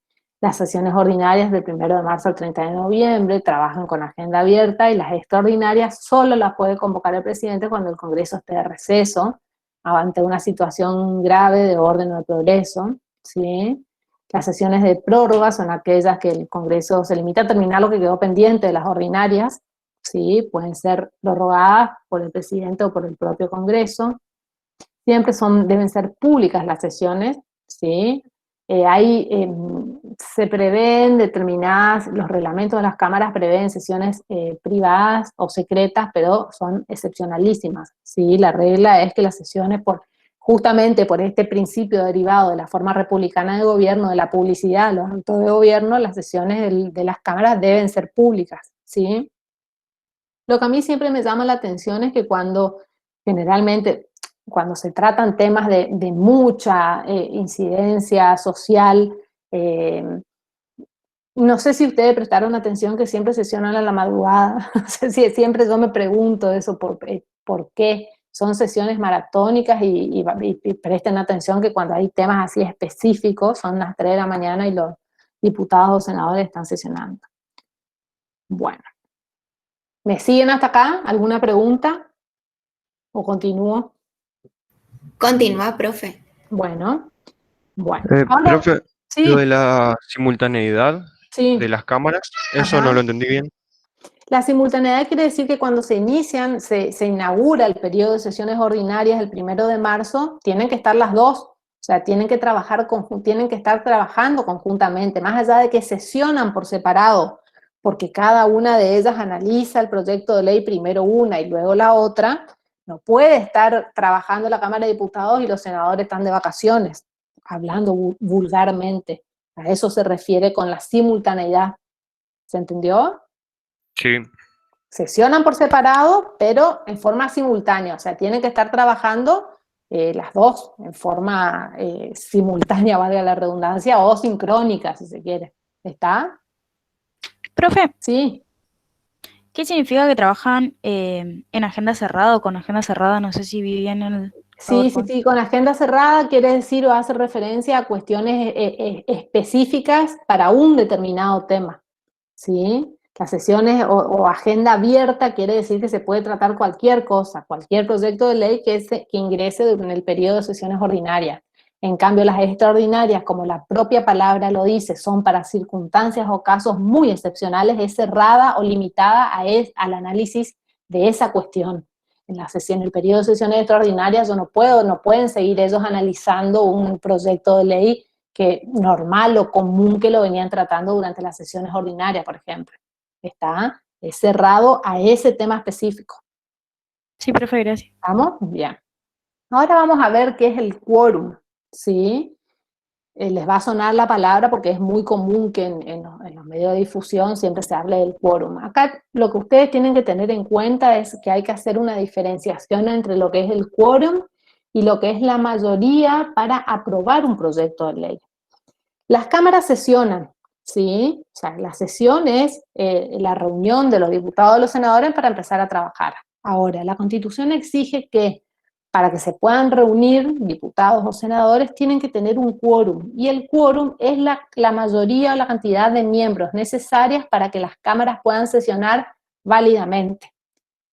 Las sesiones ordinarias del 1 de marzo al 30 de noviembre trabajan con agenda abierta, y las extraordinarias solo las puede convocar el presidente cuando el Congreso esté de receso, ante una situación grave de orden o de progreso, ¿sí? Las sesiones de prórroga son aquellas que el Congreso se limita a terminar lo que quedó pendiente de las ordinarias, ¿sí? Pueden ser prorrogadas por el presidente o por el propio Congreso. Siempre deben ser públicas las sesiones, ¿sí? Se prevén determinadas, los reglamentos de las cámaras prevén sesiones privadas o secretas, pero son excepcionalísimas, ¿sí? La regla es que las sesiones, justamente por este principio derivado de la forma republicana de gobierno, de la publicidad, los actos de gobierno, las sesiones de las cámaras deben ser públicas, ¿sí? Lo que a mí siempre me llama la atención es que generalmente, cuando se tratan temas de mucha incidencia social, no sé si ustedes prestaron atención que siempre sesionan a la madrugada. No sé si siempre yo me pregunto eso, ¿por qué? Son sesiones maratónicas y presten atención que cuando hay temas así específicos son las 3 de la mañana y los diputados o senadores están sesionando. Bueno. ¿Me siguen hasta acá? ¿Alguna pregunta? ¿O continúo? Continúa, profe. Bueno. Ahora, profe, sí. Lo de la simultaneidad de las cámaras, eso no lo entendí bien. La simultaneidad quiere decir que cuando se inaugura el periodo de sesiones ordinarias el 1 de marzo, tienen que estar las dos, o sea, tienen que estar trabajando conjuntamente, más allá de que sesionan por separado, porque cada una de ellas analiza el proyecto de ley, primero una y luego la otra. No puede estar trabajando la Cámara de Diputados y los senadores están de vacaciones, hablando vulgarmente. A eso se refiere con la simultaneidad. ¿Se entendió? Sí. Sesionan por separado, pero en forma simultánea, o sea, tienen que estar trabajando las dos en forma simultánea, valga la redundancia, o sincrónica, si se quiere. ¿Está? Profe. Sí. ¿Qué significa que trabajan en agenda cerrada o con agenda cerrada? No sé si vi bien el PowerPoint. Sí, con agenda cerrada quiere decir o hace referencia a cuestiones específicas para un determinado tema, ¿sí? Las sesiones o agenda abierta quiere decir que se puede tratar cualquier cosa, cualquier proyecto de ley que ingrese en el periodo de sesiones ordinarias. En cambio, las extraordinarias, como la propia palabra lo dice, son para circunstancias o casos muy excepcionales, es cerrada o limitada al análisis de esa cuestión. En el periodo de sesiones extraordinarias no pueden seguir ellos analizando un proyecto de ley normal o común que lo venían tratando durante las sesiones ordinarias, por ejemplo. Es cerrado a ese tema específico. Sí, profe, gracias. ¿Estamos? Bien. Ahora vamos a ver qué es el quórum, ¿sí? les va a sonar la palabra porque es muy común que en los medios de difusión siempre se hable del quórum. Acá lo que ustedes tienen que tener en cuenta es que hay que hacer una diferenciación entre lo que es el quórum y lo que es la mayoría para aprobar un proyecto de ley. Las cámaras sesionan, ¿sí? O sea, la sesión es la reunión de los diputados y los senadores para empezar a trabajar. Ahora, la Constitución exige que para que se puedan reunir diputados o senadores tienen que tener un quórum, y el quórum es la mayoría o la cantidad de miembros necesarias para que las cámaras puedan sesionar válidamente,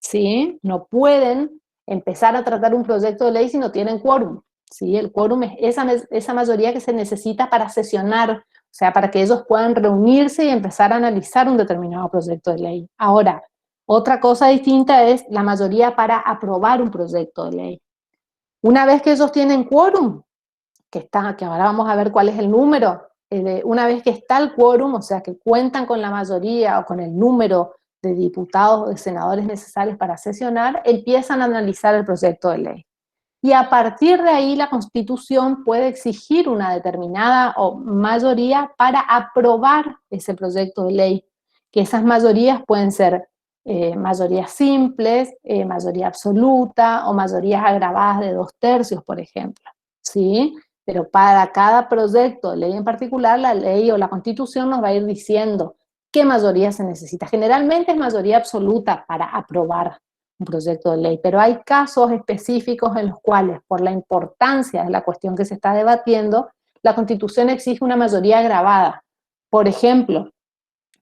¿sí? No pueden empezar a tratar un proyecto de ley si no tienen quórum, ¿sí? El quórum es esa mayoría que se necesita para sesionar, o sea, para que ellos puedan reunirse y empezar a analizar un determinado proyecto de ley. Ahora, otra cosa distinta es la mayoría para aprobar un proyecto de ley. Una vez que ellos tienen quórum, que ahora vamos a ver cuál es el número, una vez que está el quórum, o sea, que cuentan con la mayoría o con el número de diputados o de senadores necesarios para sesionar, empiezan a analizar el proyecto de ley. Y a partir de ahí la Constitución puede exigir una determinada mayoría para aprobar ese proyecto de ley, que esas mayorías pueden ser mayorías simples, mayoría absoluta o mayorías agravadas de 2/3, por ejemplo, ¿sí? Pero para cada proyecto de ley en particular, la ley o la Constitución nos va a ir diciendo qué mayoría se necesita. Generalmente es mayoría absoluta para aprobar un proyecto de ley, pero hay casos específicos en los cuales, por la importancia de la cuestión que se está debatiendo, la Constitución exige una mayoría agravada. Por ejemplo,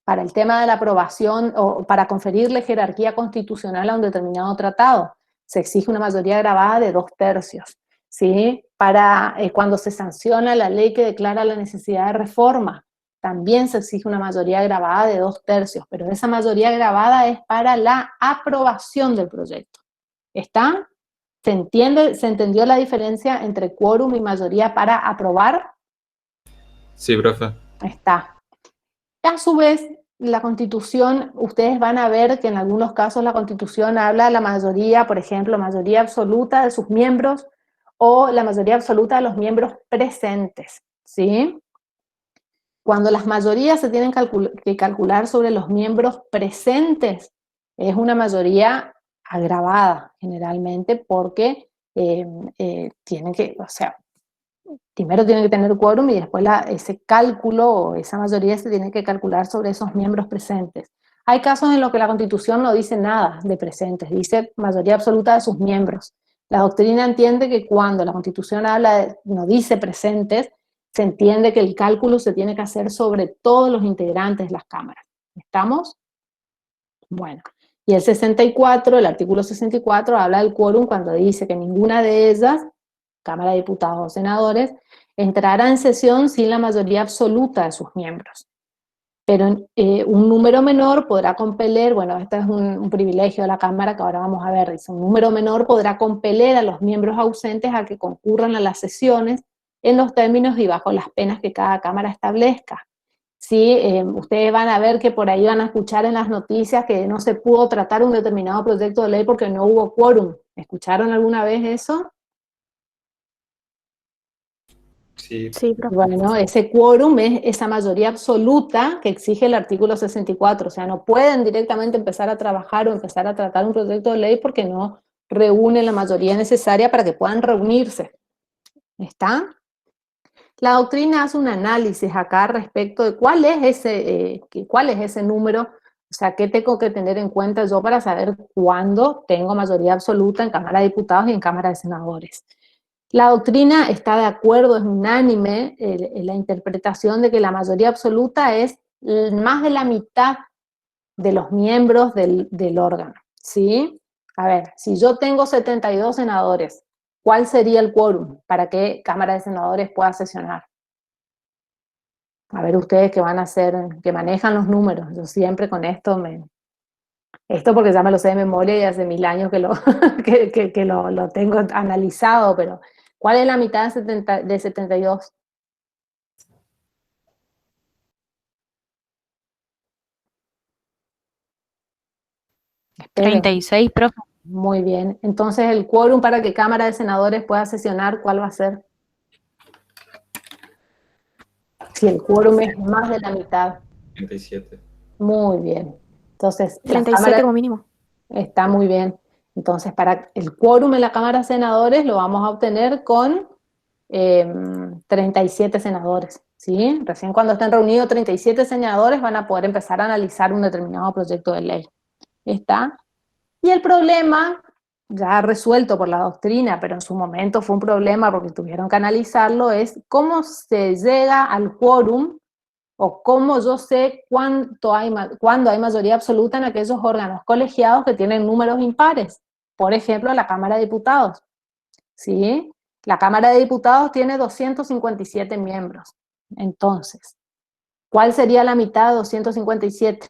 para el tema de la aprobación o para conferirle jerarquía constitucional a un determinado tratado, se exige una mayoría agravada de 2/3, ¿sí? Para cuando se sanciona la ley que declara la necesidad de reforma, también se exige una mayoría agravada de 2/3, pero esa mayoría agravada es para la aprobación del proyecto. ¿Está? ¿Se entendió la diferencia entre quórum y mayoría para aprobar? Sí, profe. Está. A su vez, la Constitución, ustedes van a ver que en algunos casos la Constitución habla de la mayoría, por ejemplo, mayoría absoluta de sus miembros o la mayoría absoluta de los miembros presentes, ¿sí? Cuando las mayorías se tienen que calcular sobre los miembros presentes, es una mayoría agravada generalmente porque tienen que, o sea, primero tienen que tener quórum y después ese cálculo o esa mayoría se tiene que calcular sobre esos miembros presentes. Hay casos en los que la Constitución no dice nada de presentes, dice mayoría absoluta de sus miembros. La doctrina entiende que cuando la Constitución no dice presentes, se entiende que el cálculo se tiene que hacer sobre todos los integrantes de las cámaras. ¿Estamos? Bueno, y el artículo 64, habla del quórum cuando dice que ninguna de ellas, Cámara de Diputados o Senadores, entrará en sesión sin la mayoría absoluta de sus miembros. Pero un número menor podrá compeler, bueno, este es un privilegio de la Cámara que ahora vamos a ver, dice, un número menor podrá compeler a los miembros ausentes a que concurran a las sesiones en los términos y bajo las penas que cada Cámara establezca. Sí, ustedes van a ver que por ahí van a escuchar en las noticias que no se pudo tratar un determinado proyecto de ley porque no hubo quórum. ¿Escucharon alguna vez eso? Sí. Sí, profe. Bueno, ese quórum es esa mayoría absoluta que exige el artículo 64, o sea, no pueden directamente empezar a trabajar o empezar a tratar un proyecto de ley porque no reúnen la mayoría necesaria para que puedan reunirse. ¿Está? La doctrina hace un análisis acá respecto de cuál es ese número, o sea, qué tengo que tener en cuenta yo para saber cuándo tengo mayoría absoluta en Cámara de Diputados y en Cámara de Senadores. La doctrina está de acuerdo, es unánime en la interpretación de que la mayoría absoluta es más de la mitad de los miembros del órgano, ¿sí? A ver, si yo tengo 72 senadores, ¿cuál sería el quórum para que Cámara de Senadores pueda sesionar? A ver ustedes qué van a hacer, que manejan los números. Yo siempre con esto esto porque ya me lo sé de memoria y hace 1000 años que lo tengo analizado, pero ¿cuál es la mitad de 72? Esperen. 36, profe. Muy bien. Entonces, el quórum para que Cámara de Senadores pueda sesionar, ¿cuál va a ser? Si el quórum es más de la mitad. 37. Muy bien. Entonces, la 37 Cámara como mínimo. está muy bien. Entonces, para el quórum en la Cámara de Senadores lo vamos a obtener con 37 senadores, ¿sí? Recién cuando estén reunidos 37 senadores van a poder empezar a analizar un determinado proyecto de ley. ¿Está? Y el problema, ya resuelto por la doctrina, pero en su momento fue un problema porque tuvieron que analizarlo, es cómo se llega al quórum o cómo yo sé cuándo hay mayoría absoluta en aquellos órganos colegiados que tienen números impares. Por ejemplo, la Cámara de Diputados, ¿sí? La Cámara de Diputados tiene 257 miembros. Entonces, ¿cuál sería la mitad de 257?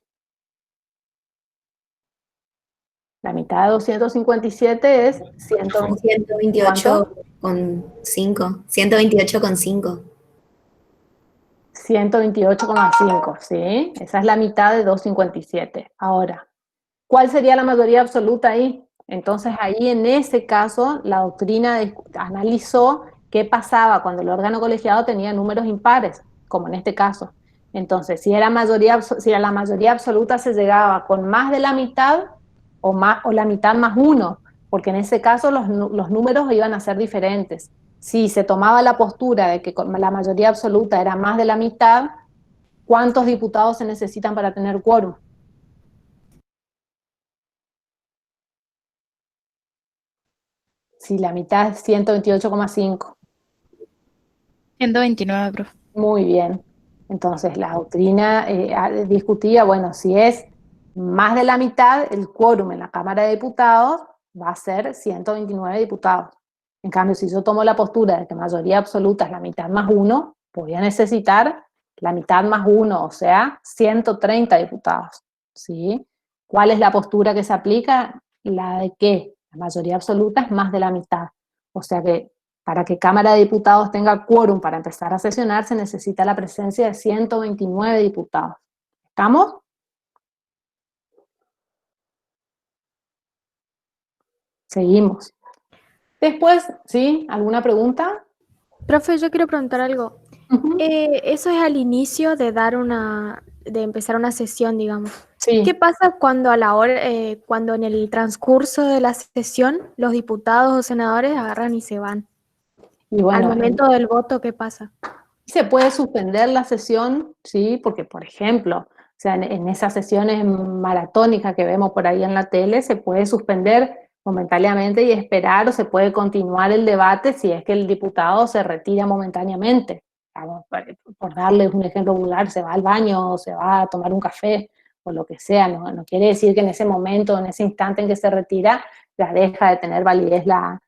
La mitad de 257 es 128 con 5. 128,5. 128,5, ¿sí? Esa es la mitad de 257. Ahora, ¿cuál sería la mayoría absoluta ahí? Entonces ahí en ese caso la doctrina analizó qué pasaba cuando el órgano colegiado tenía números impares, como en este caso. Entonces, si a la mayoría absoluta se llegaba con más de la mitad o la mitad más uno, porque en ese caso los números iban a ser diferentes. Si se tomaba la postura de que la mayoría absoluta era más de la mitad, ¿cuántos diputados se necesitan para tener quórum? Si la mitad es 128,5. 129, profe. Muy bien. Entonces la doctrina discutía, bueno, si es más de la mitad, el quórum en la Cámara de Diputados va a ser 129 diputados. En cambio, si yo tomo la postura de que mayoría absoluta es la mitad más uno, voy a necesitar la mitad más uno, o sea, 130 diputados. ¿Sí? ¿Cuál es la postura que se aplica? La de que la mayoría absoluta es más de la mitad. O sea que para que Cámara de Diputados tenga quórum para empezar a sesionar, se necesita la presencia de 129 diputados. ¿Estamos? Seguimos. Después, ¿sí? ¿Alguna pregunta? Profe, yo quiero preguntar algo. Uh-huh. Eso es al inicio de de empezar una sesión, digamos. Sí. ¿Qué pasa cuando a la hora, cuando en el transcurso de la sesión los diputados o senadores agarran y se van? Y bueno, Al momento del voto, ¿qué pasa? se puede suspender la sesión, sí, porque por ejemplo, o sea, en esas sesiones maratónicas que vemos por ahí en la tele, se puede suspender momentáneamente y esperar, o se puede continuar el debate si es que el diputado se retira momentáneamente. Por darles un ejemplo vulgar, se va al baño, o se va a tomar un café, o lo que sea, no quiere decir que en ese momento, en ese instante en que se retira, ya deja de tener validez la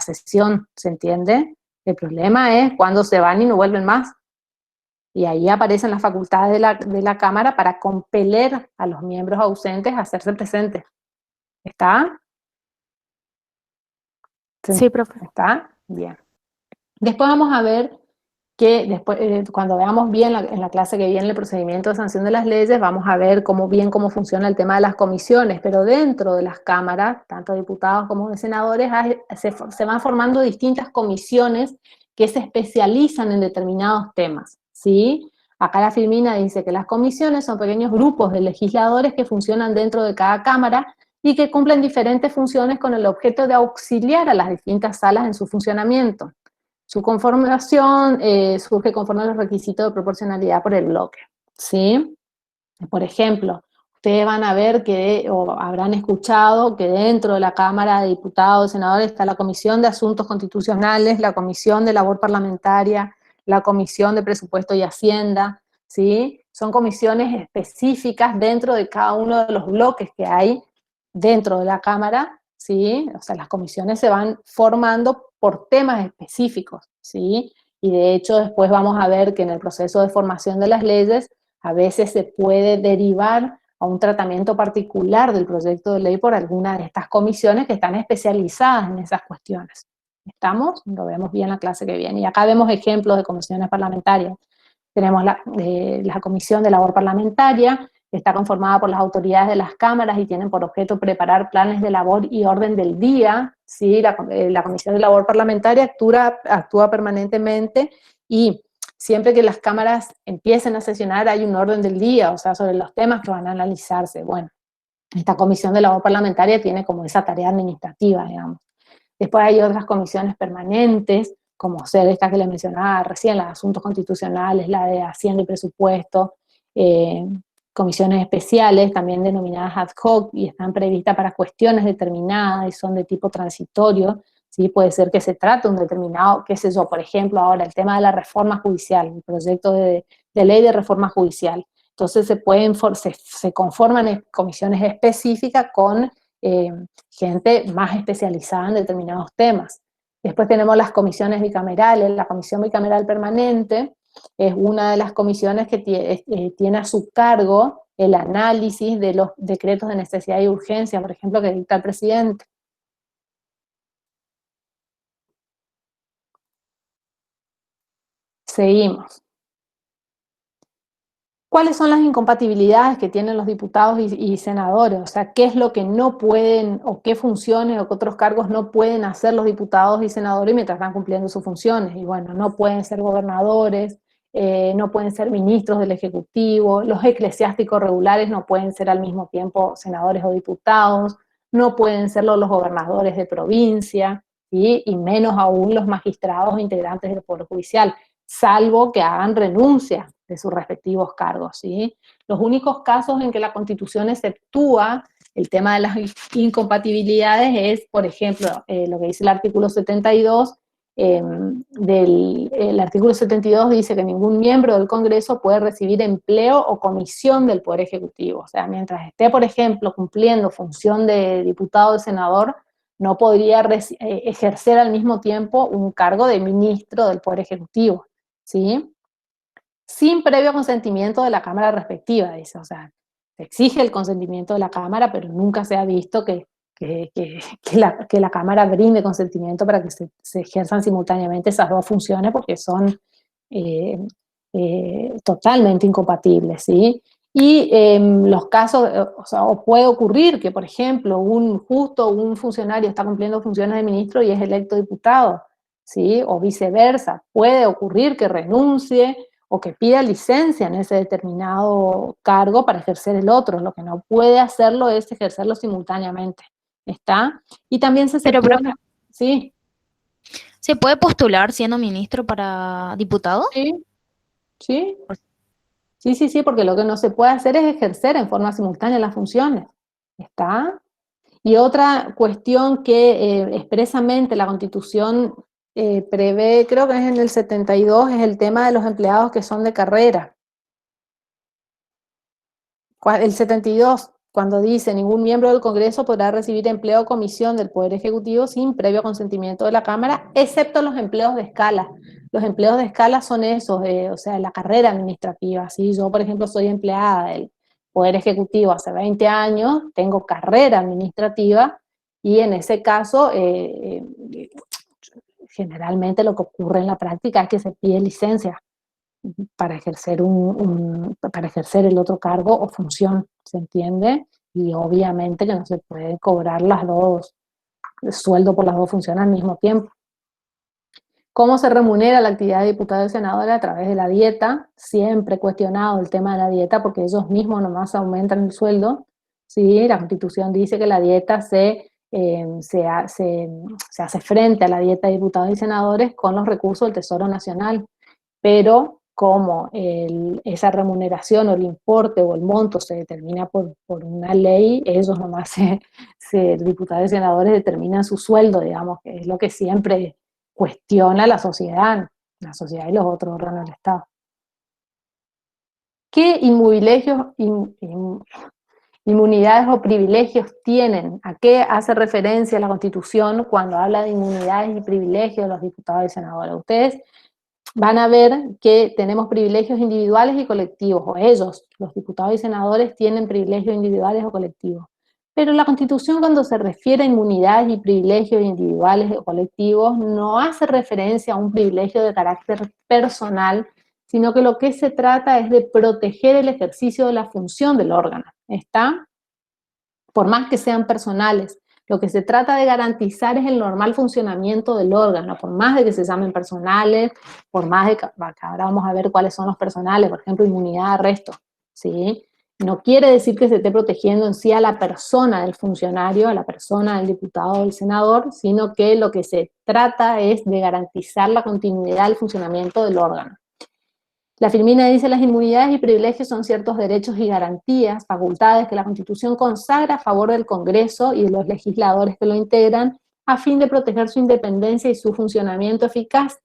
sesión, ¿se entiende? El problema es cuando se van y no vuelven más. Y ahí aparecen las facultades de la Cámara para compeler a los miembros ausentes a hacerse presentes. ¿Está? Sí, profe. ¿Está? Bien. Después vamos a ver que después, cuando veamos bien en la clase que viene el procedimiento de sanción de las leyes, vamos a ver cómo funciona el tema de las comisiones, pero dentro de las cámaras, tanto de diputados como de senadores, se van formando distintas comisiones que se especializan en determinados temas, ¿sí? Acá la Filmina dice que las comisiones son pequeños grupos de legisladores que funcionan dentro de cada cámara y que cumplen diferentes funciones con el objeto de auxiliar a las distintas salas en su funcionamiento. Su conformación surge conforme a los requisitos de proporcionalidad por el bloque, ¿sí? Por ejemplo, ustedes van a ver o habrán escuchado que dentro de la Cámara de Diputados y Senadores está la Comisión de Asuntos Constitucionales, la Comisión de Labor Parlamentaria, la Comisión de Presupuesto y Hacienda, ¿sí? Son comisiones específicas dentro de cada uno de los bloques que hay dentro de la Cámara, ¿sí? O sea, las comisiones se van formando por temas específicos, ¿sí? Y de hecho después vamos a ver que en el proceso de formación de las leyes a veces se puede derivar a un tratamiento particular del proyecto de ley por alguna de estas comisiones que están especializadas en esas cuestiones. ¿Estamos? Lo vemos bien en la clase que viene. Y acá vemos ejemplos de comisiones parlamentarias. Tenemos la Comisión de Labor Parlamentaria, que está conformada por las autoridades de las cámaras y tienen por objeto preparar planes de labor y orden del día, ¿sí? La Comisión de Labor Parlamentaria actúa permanentemente y siempre que las cámaras empiecen a sesionar hay un orden del día, o sea, sobre los temas que van a analizarse. Bueno, esta comisión de labor parlamentaria tiene como esa tarea administrativa, digamos. Después hay otras comisiones permanentes, como ser esta que le mencionaba recién, la de asuntos constitucionales, la de Hacienda y Presupuesto, comisiones especiales, también denominadas ad hoc, y están previstas para cuestiones determinadas y son de tipo transitorio, ¿sí? Puede ser que se trate un determinado, qué sé yo, por ejemplo, ahora el tema de la reforma judicial, el proyecto de ley de reforma judicial. Entonces se conforman comisiones específicas con gente más especializada en determinados temas. Después tenemos las comisiones bicamerales. La comisión bicameral permanente es una de las comisiones que tiene a su cargo el análisis de los decretos de necesidad y urgencia, por ejemplo, que dicta el presidente. Seguimos. ¿Cuáles son las incompatibilidades que tienen los diputados y senadores? O sea, ¿qué es lo que no pueden, o qué funciones o qué otros cargos no pueden hacer los diputados y senadores mientras están cumpliendo sus funciones? Y bueno, no pueden ser gobernadores, no pueden ser ministros del Ejecutivo, los eclesiásticos regulares no pueden ser al mismo tiempo senadores o diputados, no pueden serlo los gobernadores de provincia, ¿sí? Y menos aún los magistrados integrantes del Poder Judicial, salvo que hagan renuncia de sus respectivos cargos, ¿sí? Los únicos casos en que la Constitución exceptúa el tema de las incompatibilidades es, por ejemplo, lo que dice el artículo 72, el artículo 72 dice que ningún miembro del Congreso puede recibir empleo o comisión del Poder Ejecutivo. O sea, mientras esté, por ejemplo, cumpliendo función de diputado o de senador, no podría ejercer al mismo tiempo un cargo de ministro del Poder Ejecutivo, ¿sí? Sin previo consentimiento de la Cámara respectiva, dice. O sea, se exige el consentimiento de la Cámara, pero nunca se ha visto que la Cámara brinde consentimiento para que se ejerzan simultáneamente esas dos funciones, porque son totalmente incompatibles, ¿sí? Y los casos, o sea, o puede ocurrir que, por ejemplo, un funcionario está cumpliendo funciones de ministro y es electo diputado, ¿sí? O viceversa, puede ocurrir que renuncie o que pida licencia en ese determinado cargo para ejercer el otro. Lo que no puede hacerlo es ejercerlo simultáneamente, ¿está? Y también Pero, sí. ¿Se puede postular siendo ministro para diputado? Sí, sí. Sí, porque lo que no se puede hacer es ejercer en forma simultánea las funciones, ¿está? Y otra cuestión que expresamente la Constitución prevé, creo que es en el 72, es el tema de los empleados que son de carrera. El 72, cuando dice, ningún miembro del Congreso podrá recibir empleo o comisión del Poder Ejecutivo sin previo consentimiento de la Cámara, excepto los empleos de escala. Los empleos de escala son esos, o sea, la carrera administrativa. ¿Sí? Yo, por ejemplo, soy empleada del Poder Ejecutivo hace 20 años, tengo carrera administrativa, y en ese caso, generalmente lo que ocurre en la práctica es que se pide licencia para ejercer para ejercer el otro cargo o función, ¿se entiende? Y obviamente que no se puede cobrar el sueldo por las dos funciones al mismo tiempo. ¿Cómo se remunera la actividad de diputado y senadora? A través de la dieta. Siempre cuestionado el tema de la dieta porque ellos mismos nomás aumentan el sueldo, ¿sí? La Constitución dice que la dieta se hace frente a la dieta de diputados y senadores con los recursos del Tesoro Nacional, pero como esa remuneración o el importe o el monto se determina por una ley, ellos nomás, diputados y senadores, determinan su sueldo, digamos, que es lo que siempre cuestiona la sociedad y los otros órganos del Estado. ¿Qué inmunidades o privilegios tienen? ¿A qué hace referencia la Constitución cuando habla de inmunidades y privilegios de los diputados y senadores? Ustedes van a ver que tenemos privilegios individuales y colectivos, o ellos, los diputados y senadores, tienen privilegios individuales o colectivos. Pero la Constitución, cuando se refiere a inmunidades y privilegios individuales o colectivos, no hace referencia a un privilegio de carácter personal, sino que lo que se trata es de proteger el ejercicio de la función del órgano, ¿está? Por más que sean personales. Lo que se trata de garantizar es el normal funcionamiento del órgano, por más de que se llamen personales, por más de que ahora vamos a ver cuáles son los personales, por ejemplo, inmunidad de arresto, ¿sí? No quiere decir que se esté protegiendo en sí a la persona del funcionario, a la persona del diputado o del senador, sino que lo que se trata es de garantizar la continuidad del funcionamiento del órgano. La Filmina dice: las inmunidades y privilegios son ciertos derechos y garantías, facultades que la Constitución consagra a favor del Congreso y de los legisladores que lo integran, a fin de proteger su independencia y su funcionamiento eficaz.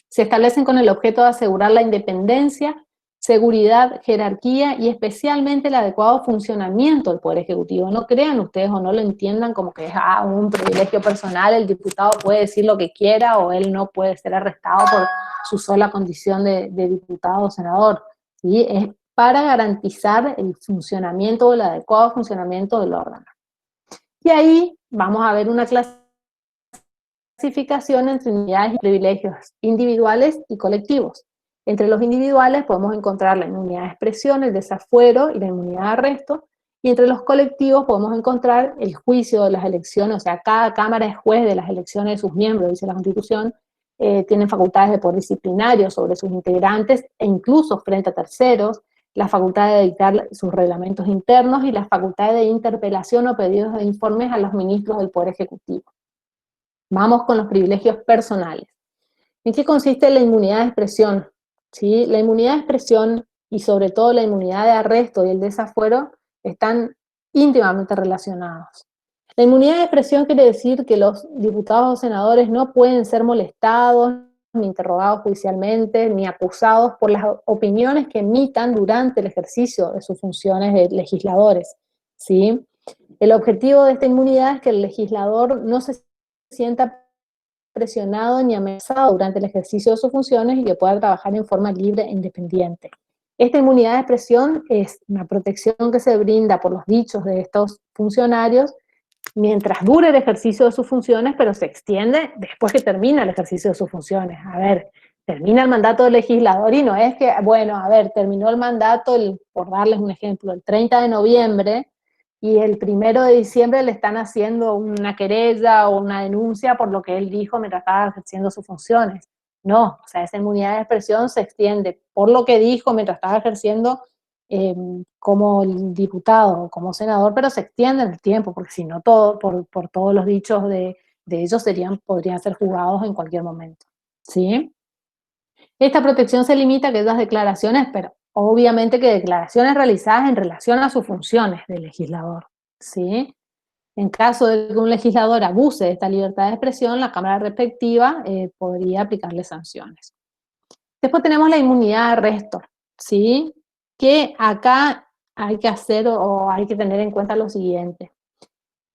Se establecen con el objeto de asegurar la independencia, seguridad, jerarquía y especialmente el adecuado funcionamiento del Poder Ejecutivo. No crean ustedes o no lo entiendan como que es un privilegio personal, el diputado puede decir lo que quiera o él no puede ser arrestado por su sola condición de diputado o senador. ¿Sí? Es para garantizar el funcionamiento o el adecuado funcionamiento del órgano. Y ahí vamos a ver una clasificación entre inmunidades y privilegios individuales y colectivos. Entre los individuales podemos encontrar la inmunidad de expresión, el desafuero y la inmunidad de arresto, y entre los colectivos podemos encontrar el juicio de las elecciones, o sea, cada Cámara es juez de las elecciones de sus miembros, dice la Constitución, tienen facultades de poder disciplinario sobre sus integrantes e incluso frente a terceros, la facultad de dictar sus reglamentos internos y la facultad de interpelación o pedidos de informes a los ministros del Poder Ejecutivo. Vamos con los privilegios personales. ¿En qué consiste la inmunidad de expresión? ¿Sí? La inmunidad de expresión y sobre todo la inmunidad de arresto y el desafuero están íntimamente relacionados. La inmunidad de expresión quiere decir que los diputados o senadores no pueden ser molestados, ni interrogados judicialmente, ni acusados por las opiniones que emitan durante el ejercicio de sus funciones de legisladores, ¿sí? El objetivo de esta inmunidad es que el legislador no se sienta presionado ni amenazado durante el ejercicio de sus funciones y que pueda trabajar en forma libre e independiente. Esta inmunidad de expresión es una protección que se brinda por los dichos de estos funcionarios mientras dure el ejercicio de sus funciones, pero se extiende después que termina el ejercicio de sus funciones. A ver, termina el mandato del legislador y no es que, bueno, a ver, terminó el mandato, por darles un ejemplo, el 30 de noviembre, y el 1 de diciembre le están haciendo una querella o una denuncia por lo que él dijo mientras estaba ejerciendo sus funciones. No, o sea, esa inmunidad de expresión se extiende por lo que dijo mientras estaba ejerciendo como diputado, como senador, pero se extiende en el tiempo, porque si no, por todos los dichos de ellos podrían ser juzgados en cualquier momento. ¿Sí? Esta protección se limita a aquellas declaraciones, pero obviamente que declaraciones realizadas en relación a sus funciones de legislador, ¿sí? En caso de que un legislador abuse de esta libertad de expresión, la Cámara respectiva podría aplicarle sanciones. Después tenemos la inmunidad de arresto, ¿sí? Que acá hay que hacer o hay que tener en cuenta lo siguiente.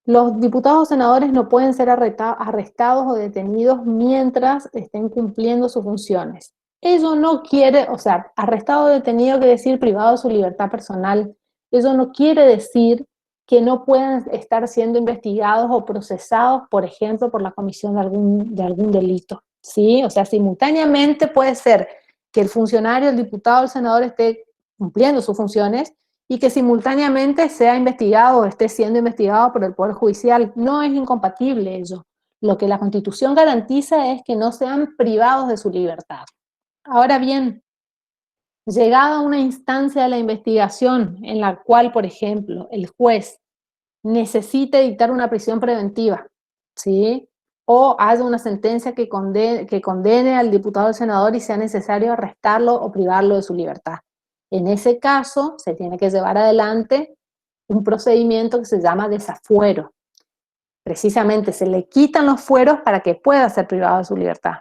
Los diputados o senadores no pueden ser arrestados o detenidos mientras estén cumpliendo sus funciones. Eso no quiere, o sea, arrestado o detenido quiere decir privado de su libertad personal. Eso no quiere decir que no puedan estar siendo investigados o procesados, por ejemplo, por la comisión de algún delito, ¿sí? O sea, simultáneamente puede ser que el funcionario, el diputado o el senador esté cumpliendo sus funciones y que simultáneamente sea investigado o esté siendo investigado por el Poder Judicial. No es incompatible ello. Lo que la Constitución garantiza es que no sean privados de su libertad. Ahora bien, llegada una instancia de la investigación en la cual, por ejemplo, el juez necesite dictar una prisión preventiva, ¿sí? O haya una sentencia que condene al diputado o senador y sea necesario arrestarlo o privarlo de su libertad. En ese caso, se tiene que llevar adelante un procedimiento que se llama desafuero. Precisamente se le quitan los fueros para que pueda ser privado de su libertad.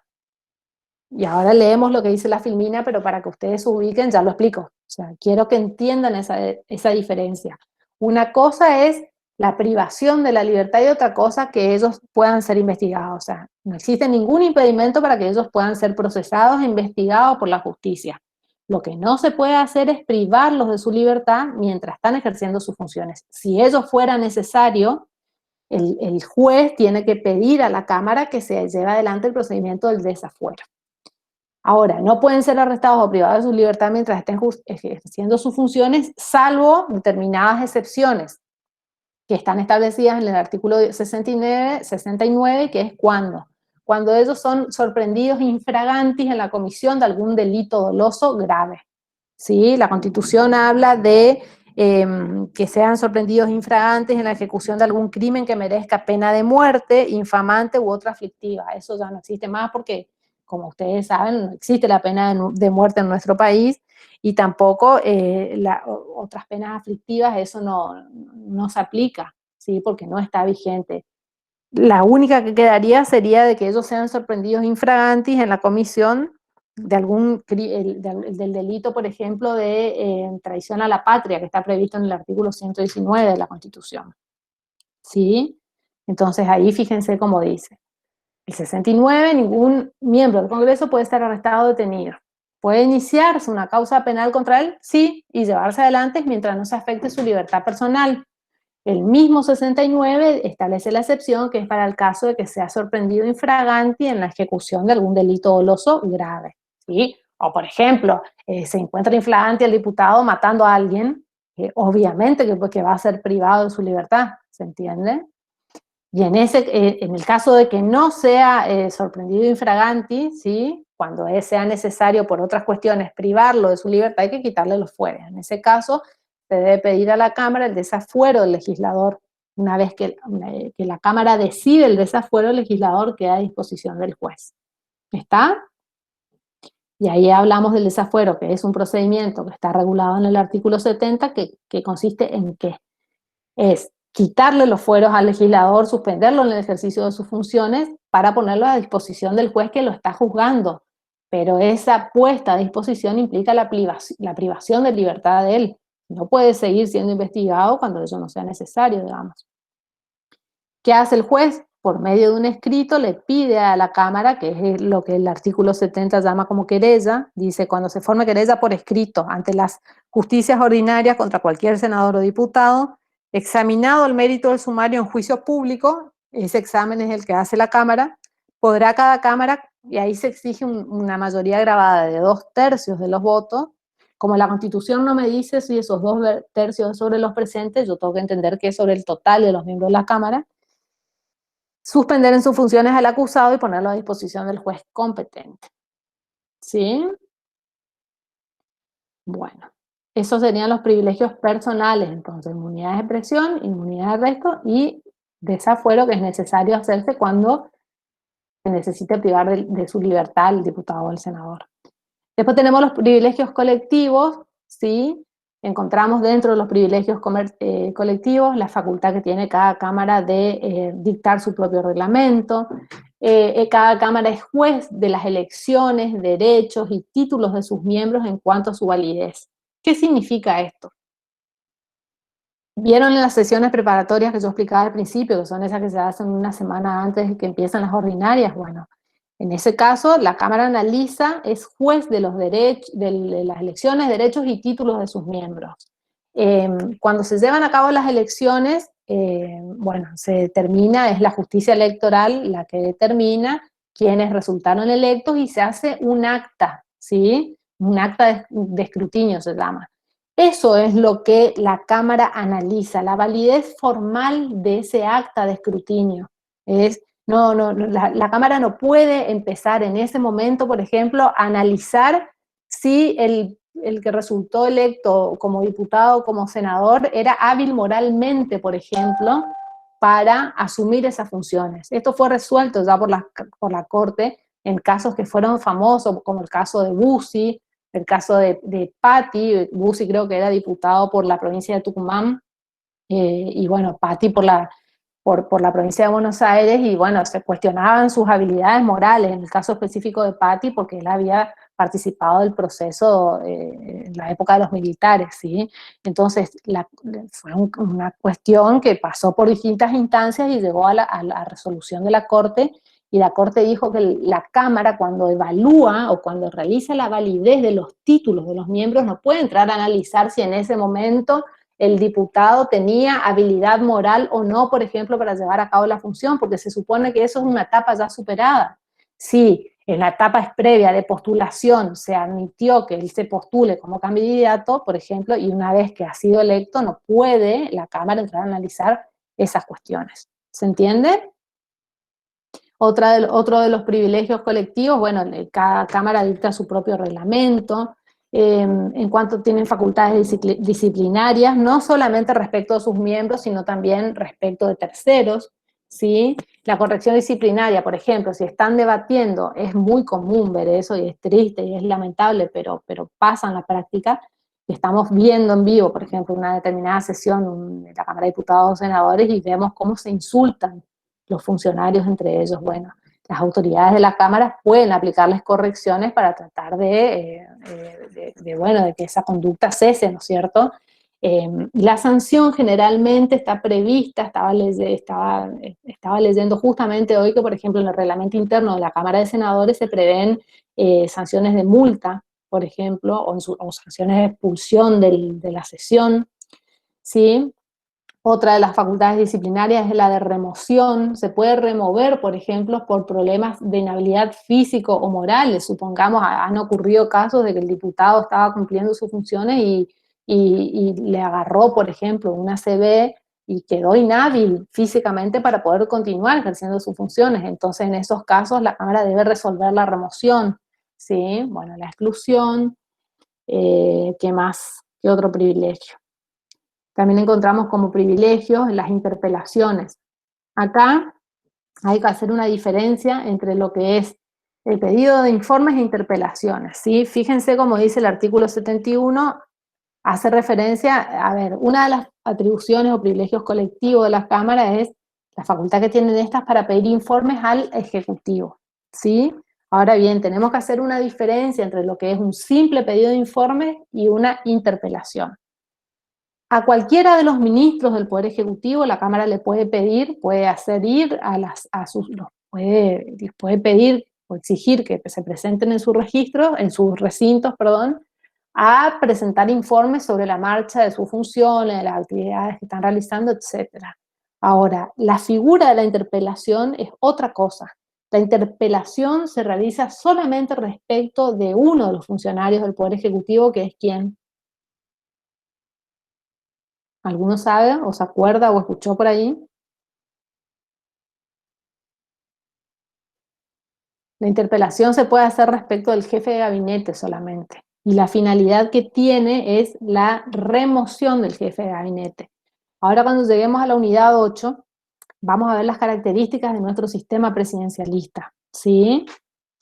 Y ahora leemos lo que dice la Filmina, pero para que ustedes se ubiquen, ya lo explico. O sea, quiero que entiendan esa diferencia. Una cosa es la privación de la libertad y otra cosa que ellos puedan ser investigados. O sea, no existe ningún impedimento para que ellos puedan ser procesados e investigados por la justicia. Lo que no se puede hacer es privarlos de su libertad mientras están ejerciendo sus funciones. Si ello fuera necesario, el juez tiene que pedir a la Cámara que se lleve adelante el procedimiento del desafuero. Ahora, no pueden ser arrestados o privados de su libertad mientras estén ejerciendo sus funciones, salvo determinadas excepciones. que están establecidas en el artículo 69, que es cuando ellos son sorprendidos infragantis en la comisión de algún delito doloso grave. ¿Sí? La Constitución habla de que sean sorprendidos infragantes en la ejecución de algún crimen que merezca pena de muerte, infamante u otra aflictiva. Eso ya no existe más porque, como ustedes saben, no existe la pena de muerte en nuestro país, y tampoco otras penas aflictivas, eso no se aplica, ¿sí? Porque no está vigente. La única que quedaría sería de que ellos sean sorprendidos infragantis en la comisión de del delito, por ejemplo, de traición a la patria, que está previsto en el artículo 119 de la Constitución. ¿Sí? Entonces ahí fíjense cómo dice. El 69, ningún miembro del Congreso puede estar arrestado o detenido. ¿Puede iniciarse una causa penal contra él? Sí, y llevarse adelante mientras no se afecte su libertad personal. El mismo 69 establece la excepción, que es para el caso de que sea sorprendido infraganti en la ejecución de algún delito doloso grave, ¿sí? O, por ejemplo, se encuentra infraganti el diputado matando a alguien, obviamente que va a ser privado de su libertad, ¿se entiende? Y en el caso de que no sea sorprendido infraganti, ¿sí? Cuando sea necesario por otras cuestiones privarlo de su libertad, hay que quitarle los fueros. En ese caso, se debe pedir a la Cámara el desafuero del legislador. Una vez que la Cámara decide el desafuero, el legislador queda a disposición del juez. ¿Está? Y ahí hablamos del desafuero, que es un procedimiento que está regulado en el artículo 70, que consiste en ¿qué? Es quitarle los fueros al legislador, suspenderlo en el ejercicio de sus funciones para ponerlo a disposición del juez que lo está juzgando. Pero esa puesta a disposición implica la privación de libertad de él. No puede seguir siendo investigado cuando eso no sea necesario, digamos. ¿Qué hace el juez? Por medio de un escrito le pide a la Cámara, que es lo que el artículo 70 llama como querella, dice, cuando se forme querella por escrito ante las justicias ordinarias contra cualquier senador o diputado, examinado el mérito del sumario en juicio público, ese examen es el que hace la Cámara, podrá cada Cámara, y ahí se exige una mayoría grabada de 2/3 de los votos. Como la Constitución no me dice si esos 2/3 es sobre los presentes, yo tengo que entender que es sobre el total de los miembros de la Cámara, suspender en sus funciones al acusado y ponerlo a disposición del juez competente. ¿Sí? Bueno, esos serían los privilegios personales, entonces, inmunidad de expresión, inmunidad de arresto y desafuero, que es necesario hacerse cuando se necesite privar de su libertad al diputado o al senador. Después tenemos los privilegios colectivos, ¿sí? Encontramos dentro de los privilegios colectivos la facultad que tiene cada Cámara de dictar su propio reglamento. Cada Cámara es juez de las elecciones, derechos y títulos de sus miembros en cuanto a su validez. ¿Qué significa esto? ¿Vieron en las sesiones preparatorias que yo explicaba al principio, que son esas que se hacen una semana antes de que empiezan las ordinarias? Bueno, en ese caso, la Cámara analiza, es juez de los derechos, de las elecciones, derechos y títulos de sus miembros. Cuando se llevan a cabo las elecciones, bueno, se determina, es la justicia electoral la que determina quiénes resultaron electos y se hace un acta, ¿sí? Un acta de escrutinio se llama. Eso es lo que la Cámara analiza, la validez formal de ese acta de escrutinio. La Cámara no puede empezar en ese momento, por ejemplo, a analizar si el que resultó electo como diputado o como senador era hábil moralmente, por ejemplo, para asumir esas funciones. Esto fue resuelto ya por la Corte en casos que fueron famosos, como el caso de Bussi, el caso de Patti. Bussi creo que era diputado por la provincia de Tucumán, y bueno, Patti por la provincia de Buenos Aires, y bueno, se cuestionaban sus habilidades morales, en el caso específico de Patti, porque él había participado del proceso en la época de los militares, ¿sí? Entonces, fue una cuestión que pasó por distintas instancias y llegó a la resolución de la Corte, y la Corte dijo que la Cámara, cuando evalúa o cuando realiza la validez de los títulos de los miembros, no puede entrar a analizar si en ese momento el diputado tenía habilidad moral o no, por ejemplo, para llevar a cabo la función, porque se supone que eso es una etapa ya superada. Si en la etapa previa de postulación se admitió que él se postule como candidato, por ejemplo, y una vez que ha sido electo, no puede la Cámara entrar a analizar esas cuestiones. ¿Se entiende? Otro de los privilegios colectivos, bueno, cada Cámara dicta su propio reglamento, en cuanto tienen facultades disciplinarias, no solamente respecto a sus miembros, sino también respecto de terceros, ¿sí? La corrección disciplinaria, por ejemplo, si están debatiendo, es muy común ver eso, y es triste y es lamentable, pero pasa en la práctica, que estamos viendo en vivo, por ejemplo, una determinada sesión de la Cámara de Diputados o Senadores, y vemos cómo se insultan los funcionarios entre ellos. Bueno, las autoridades de la Cámara pueden aplicarles correcciones para tratar de que esa conducta cese, ¿no es cierto? La sanción generalmente está prevista, estaba leyendo justamente hoy que, por ejemplo, en el reglamento interno de la Cámara de Senadores se prevén sanciones de multa, por ejemplo, o sanciones de expulsión de la sesión, ¿sí? Otra de las facultades disciplinarias es la de remoción. Se puede remover, por ejemplo, por problemas de inhabilidad físico o morales. Supongamos, han ocurrido casos de que el diputado estaba cumpliendo sus funciones y le agarró, por ejemplo, una ACV y quedó inhábil físicamente para poder continuar ejerciendo sus funciones. Entonces, en esos casos, la Cámara debe resolver la remoción, ¿sí? Bueno, la exclusión, ¿qué más? ¿Qué otro privilegio? También encontramos como privilegios las interpelaciones. Acá hay que hacer una diferencia entre lo que es el pedido de informes e interpelaciones, ¿sí? Fíjense cómo dice el artículo 71, hace referencia, a ver, una de las atribuciones o privilegios colectivos de las cámaras es la facultad que tienen estas para pedir informes al Ejecutivo, ¿sí? Ahora bien, tenemos que hacer una diferencia entre lo que es un simple pedido de informe y una interpelación. A cualquiera de los ministros del Poder Ejecutivo, la Cámara le puede pedir, puede hacer ir puede pedir o exigir que se presenten en sus registros, en sus recintos, perdón, a presentar informes sobre la marcha de sus funciones, de las actividades que están realizando, etc. Ahora, la figura de la interpelación es otra cosa. La interpelación se realiza solamente respecto de uno de los funcionarios del Poder Ejecutivo, que es ¿quién? ¿Alguno sabe o se acuerda o escuchó por ahí? La interpelación se puede hacer respecto del jefe de gabinete solamente. Y la finalidad que tiene es la remoción del jefe de gabinete. Ahora, cuando lleguemos a la unidad 8, vamos a ver las características de nuestro sistema presidencialista, ¿sí?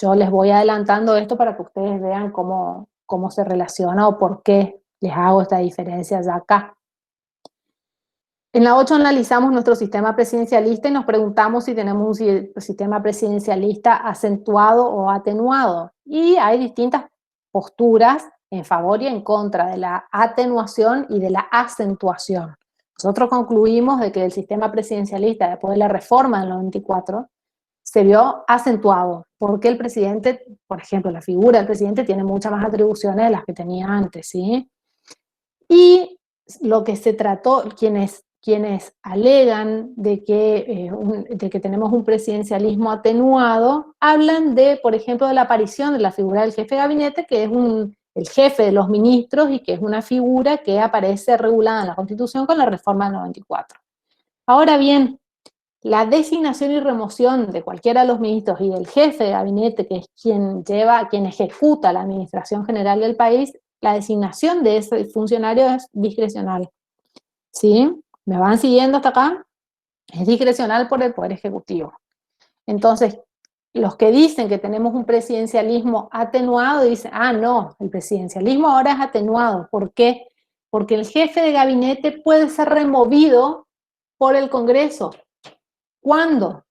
Yo les voy adelantando esto para que ustedes vean cómo se relaciona o por qué les hago esta diferencia ya acá. En la 8 analizamos nuestro sistema presidencialista y nos preguntamos si tenemos un sistema presidencialista acentuado o atenuado. Y hay distintas posturas en favor y en contra de la atenuación y de la acentuación. Nosotros concluimos de que el sistema presidencialista, después de la reforma del 94, se vio acentuado, porque el presidente, por ejemplo, la figura del presidente tiene muchas más atribuciones de las que tenía antes, ¿sí? Y lo que se trató, quienes alegan de que tenemos un presidencialismo atenuado, hablan de, por ejemplo, de la aparición de la figura del jefe de gabinete, que es el jefe de los ministros y que es una figura que aparece regulada en la Constitución con la reforma del 94. Ahora bien, la designación y remoción de cualquiera de los ministros y del jefe de gabinete, que es quien ejecuta la administración general del país, la designación de ese funcionario es discrecional. ¿Sí? ¿Me van siguiendo hasta acá? Es discrecional por el Poder Ejecutivo. Entonces, los que dicen que tenemos un presidencialismo atenuado dicen, no, el presidencialismo ahora es atenuado. ¿Por qué? Porque el jefe de gabinete puede ser removido por el Congreso. ¿Cuándo?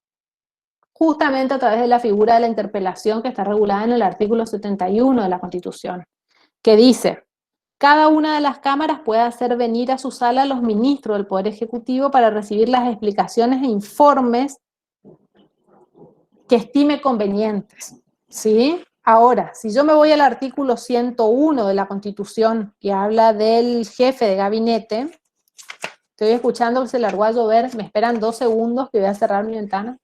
Justamente a través de la figura de la interpelación que está regulada en el artículo 71 de la Constitución, que dice: cada una de las cámaras puede hacer venir a su sala a los ministros del Poder Ejecutivo para recibir las explicaciones e informes que estime convenientes, ¿sí? Ahora, si yo me voy al artículo 101 de la Constitución, que habla del jefe de gabinete, estoy escuchando que se largó a llover, me esperan 2 segundos que voy a cerrar mi ventana.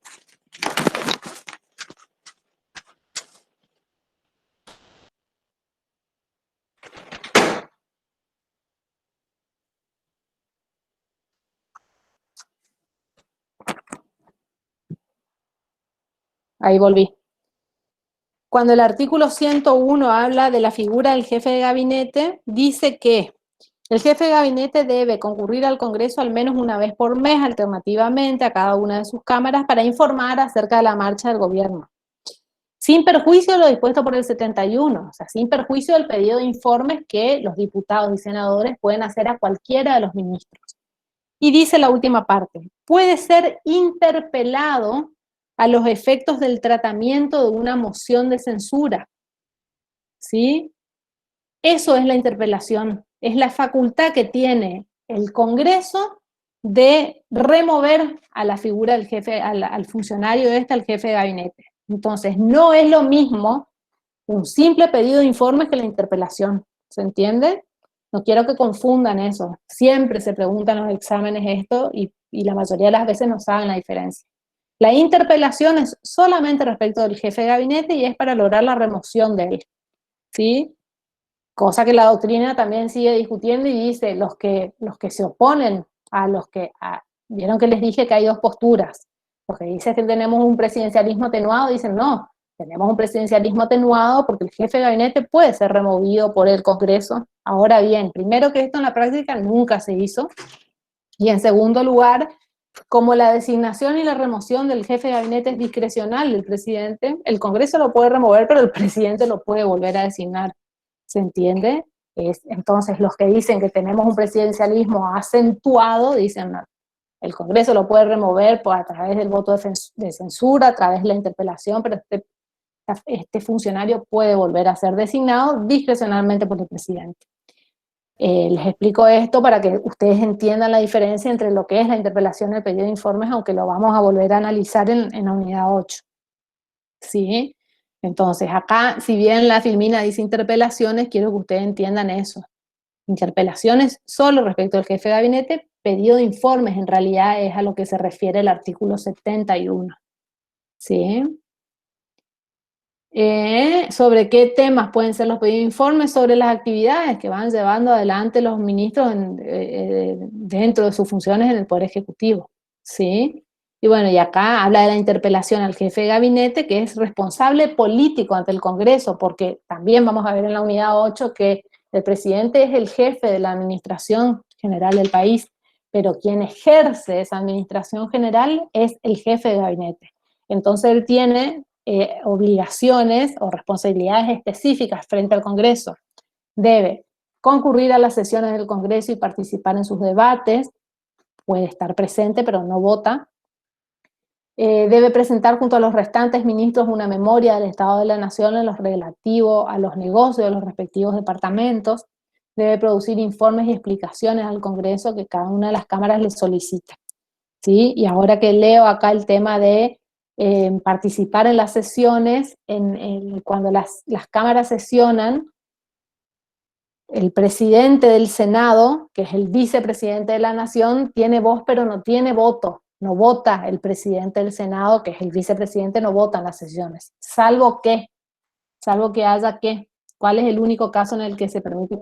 ahí volví. Cuando el artículo 101 habla de la figura del jefe de gabinete, dice que el jefe de gabinete debe concurrir al Congreso al menos una vez por mes, alternativamente a cada una de sus cámaras, para informar acerca de la marcha del gobierno, sin perjuicio de lo dispuesto por el 71, o sea, sin perjuicio del pedido de informes que los diputados y senadores pueden hacer a cualquiera de los ministros. Y dice la última parte, puede ser interpelado a los efectos del tratamiento de una moción de censura, ¿sí? Eso es la interpelación, es la facultad que tiene el Congreso de remover a la figura del jefe, al funcionario al jefe de gabinete. Entonces, no es lo mismo un simple pedido de informes que la interpelación, ¿se entiende? No quiero que confundan eso, siempre se preguntan en los exámenes esto y la mayoría de las veces no saben la diferencia. La interpelación es solamente respecto del jefe de gabinete y es para lograr la remoción de él, ¿sí? Cosa que la doctrina también sigue discutiendo y dice, los que se oponen a los que... vieron que les dije que hay dos posturas. Los que dicen que tenemos un presidencialismo atenuado dicen no, tenemos un presidencialismo atenuado porque el jefe de gabinete puede ser removido por el Congreso. Ahora bien, primero que esto en la práctica nunca se hizo, y en segundo lugar, como la designación y la remoción del jefe de gabinete es discrecional del presidente, el Congreso lo puede remover, pero el presidente lo puede volver a designar. ¿Se entiende? Entonces, los que dicen que tenemos un presidencialismo acentuado, dicen, no, el Congreso lo puede remover a través del voto de censura, a través de la interpelación, pero este funcionario puede volver a ser designado discrecionalmente por el presidente. Les explico esto para que ustedes entiendan la diferencia entre lo que es la interpelación y el pedido de informes, aunque lo vamos a volver a analizar en la unidad 8. ¿Sí? Entonces, acá, si bien la filmina dice interpelaciones, quiero que ustedes entiendan eso. Interpelaciones solo respecto al jefe de gabinete, pedido de informes en realidad es a lo que se refiere el artículo 71. ¿Sí? ¿Sobre qué temas pueden ser los pedidos de informes? Sobre las actividades que van llevando adelante los ministros dentro de sus funciones en el Poder Ejecutivo. ¿Sí? Y bueno, y acá habla de la interpelación al jefe de gabinete, que es responsable político ante el Congreso, porque también vamos a ver en la unidad 8 que el presidente es el jefe de la administración general del país, pero quien ejerce esa administración general es el jefe de gabinete. Entonces él tiene obligaciones o responsabilidades específicas frente al Congreso. Debe concurrir a las sesiones del Congreso y participar en sus debates, puede estar presente pero no vota. Debe presentar junto a los restantes ministros una memoria del Estado de la Nación en lo relativo a los negocios de los respectivos departamentos. Debe producir informes y explicaciones al Congreso que cada una de las cámaras le solicita. ¿Sí? Y ahora que leo acá el tema de participar en las sesiones, cuando las cámaras sesionan, el presidente del Senado, que es el vicepresidente de la Nación, tiene voz pero no tiene voto. No vota el presidente del Senado, que es el vicepresidente, no vota en las sesiones. Salvo que haya que. ¿Cuál es el único caso en el que se permite?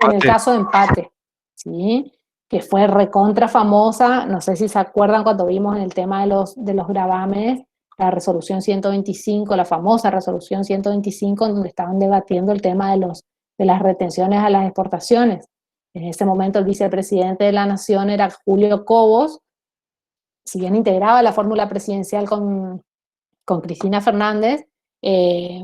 En el caso de empate, ¿sí? Que fue recontra famosa, no sé si se acuerdan cuando vimos en el tema de los gravámenes, la resolución 125, la famosa resolución 125, en donde estaban debatiendo el tema de las retenciones a las exportaciones. En ese momento el vicepresidente de la Nación era Julio Cobos, si bien integraba la fórmula presidencial con Cristina Fernández,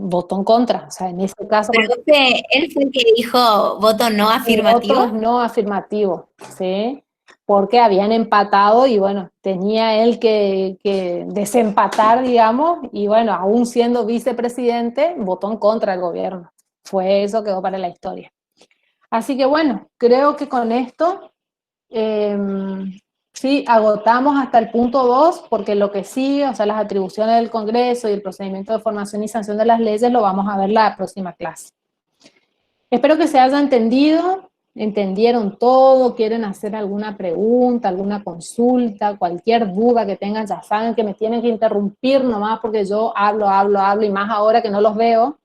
votó en contra, o sea, en ese caso... Pero él fue el que dijo voto no afirmativo. El voto es no afirmativo, ¿sí? Porque habían empatado y bueno, tenía él que desempatar, digamos, y bueno, aún siendo vicepresidente, votó en contra del gobierno. Fue eso, quedó para la historia. Así que bueno, creo que con esto... sí, agotamos hasta el punto 2, porque lo que sigue, o sea, las atribuciones del Congreso y el procedimiento de formación y sanción de las leyes, lo vamos a ver la próxima clase. Espero que se haya entendido, entendieron todo, quieren hacer alguna pregunta, alguna consulta, cualquier duda que tengan, ya saben que me tienen que interrumpir nomás porque yo hablo, y más ahora que no los veo,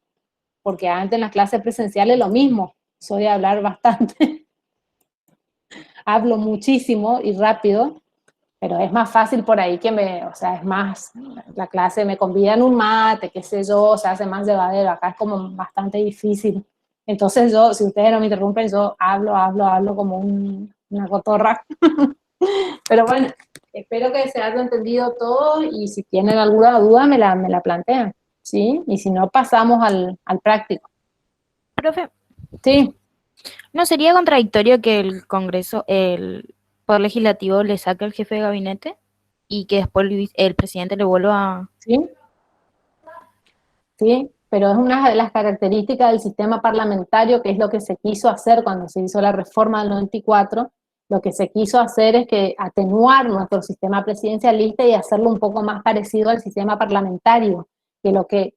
porque antes en las clases presenciales lo mismo, soy de hablar bastante. Hablo muchísimo y rápido, pero es más fácil por ahí o sea, es más, la clase me convidan un mate, qué sé yo, se hace más llevadero, acá es como bastante difícil. Entonces yo, si ustedes no me interrumpen, yo hablo como una cotorra. Pero bueno, espero que se haya entendido todo y si tienen alguna duda me la plantean, ¿sí? Y si no, pasamos al práctico. Profe, Sí. ¿no sería contradictorio que el Congreso, el Poder Legislativo le saque al jefe de gabinete y que después el presidente le vuelva a... Sí, sí, pero es una de las características del sistema parlamentario, que es lo que se quiso hacer cuando se hizo la reforma del 94. Lo que se quiso hacer es que atenuar nuestro sistema presidencialista y hacerlo un poco más parecido al sistema parlamentario, que lo que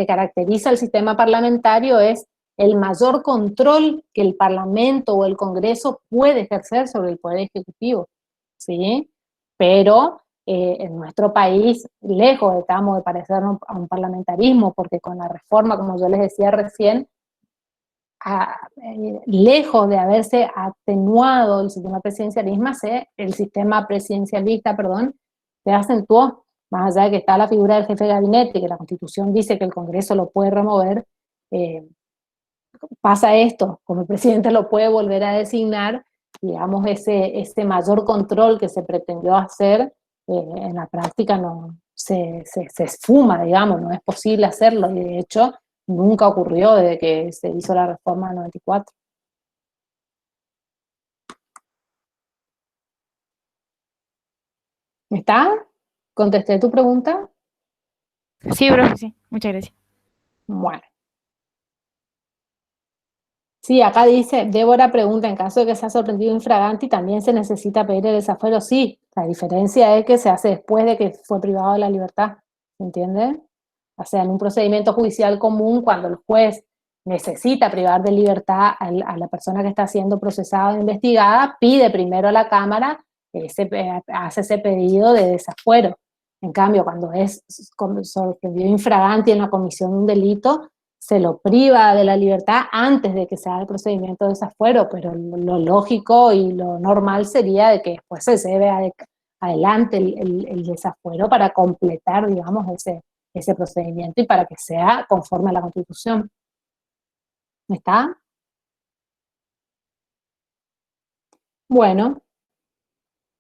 caracteriza el sistema parlamentario es el mayor control que el Parlamento o el Congreso puede ejercer sobre el Poder Ejecutivo, ¿sí? Pero en nuestro país, lejos estamos de parecernos a un parlamentarismo, porque con la reforma, como yo les decía recién, lejos de haberse atenuado el sistema presidencialista, se acentuó, más allá de que está la figura del jefe de gabinete, que la Constitución dice que el Congreso lo puede remover, pasa esto, como el presidente lo puede volver a designar, digamos, ese mayor control que se pretendió hacer, en la práctica no se esfuma, digamos, no es posible hacerlo, y de hecho nunca ocurrió desde que se hizo la reforma del 94. ¿Está? ¿Contesté tu pregunta? Sí, profe, sí. Muchas gracias. Bueno. Sí, acá dice, Débora pregunta, en caso de que sea sorprendido infraganti, ¿también se necesita pedir el desafuero? Sí, la diferencia es que se hace después de que fue privado de la libertad, ¿entiende? O sea, en un procedimiento judicial común, cuando el juez necesita privar de libertad a la persona que está siendo procesada o investigada, pide primero a la Cámara, hace ese pedido de desafuero. En cambio, cuando es sorprendido infraganti en la comisión de un delito, se lo priva de la libertad antes de que se haga el procedimiento de desafuero, pero lo lógico y lo normal sería de que después se lleve adelante el desafuero para completar, digamos, ese procedimiento y para que sea conforme a la Constitución. ¿Está? Bueno,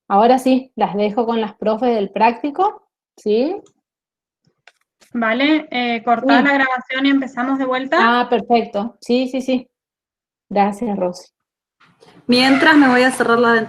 ahora sí, las dejo con las profes del práctico, ¿sí? Vale, cortada la grabación y empezamos de vuelta. Ah, perfecto. Sí. Gracias, Rosy. Mientras me voy a cerrar la ventana.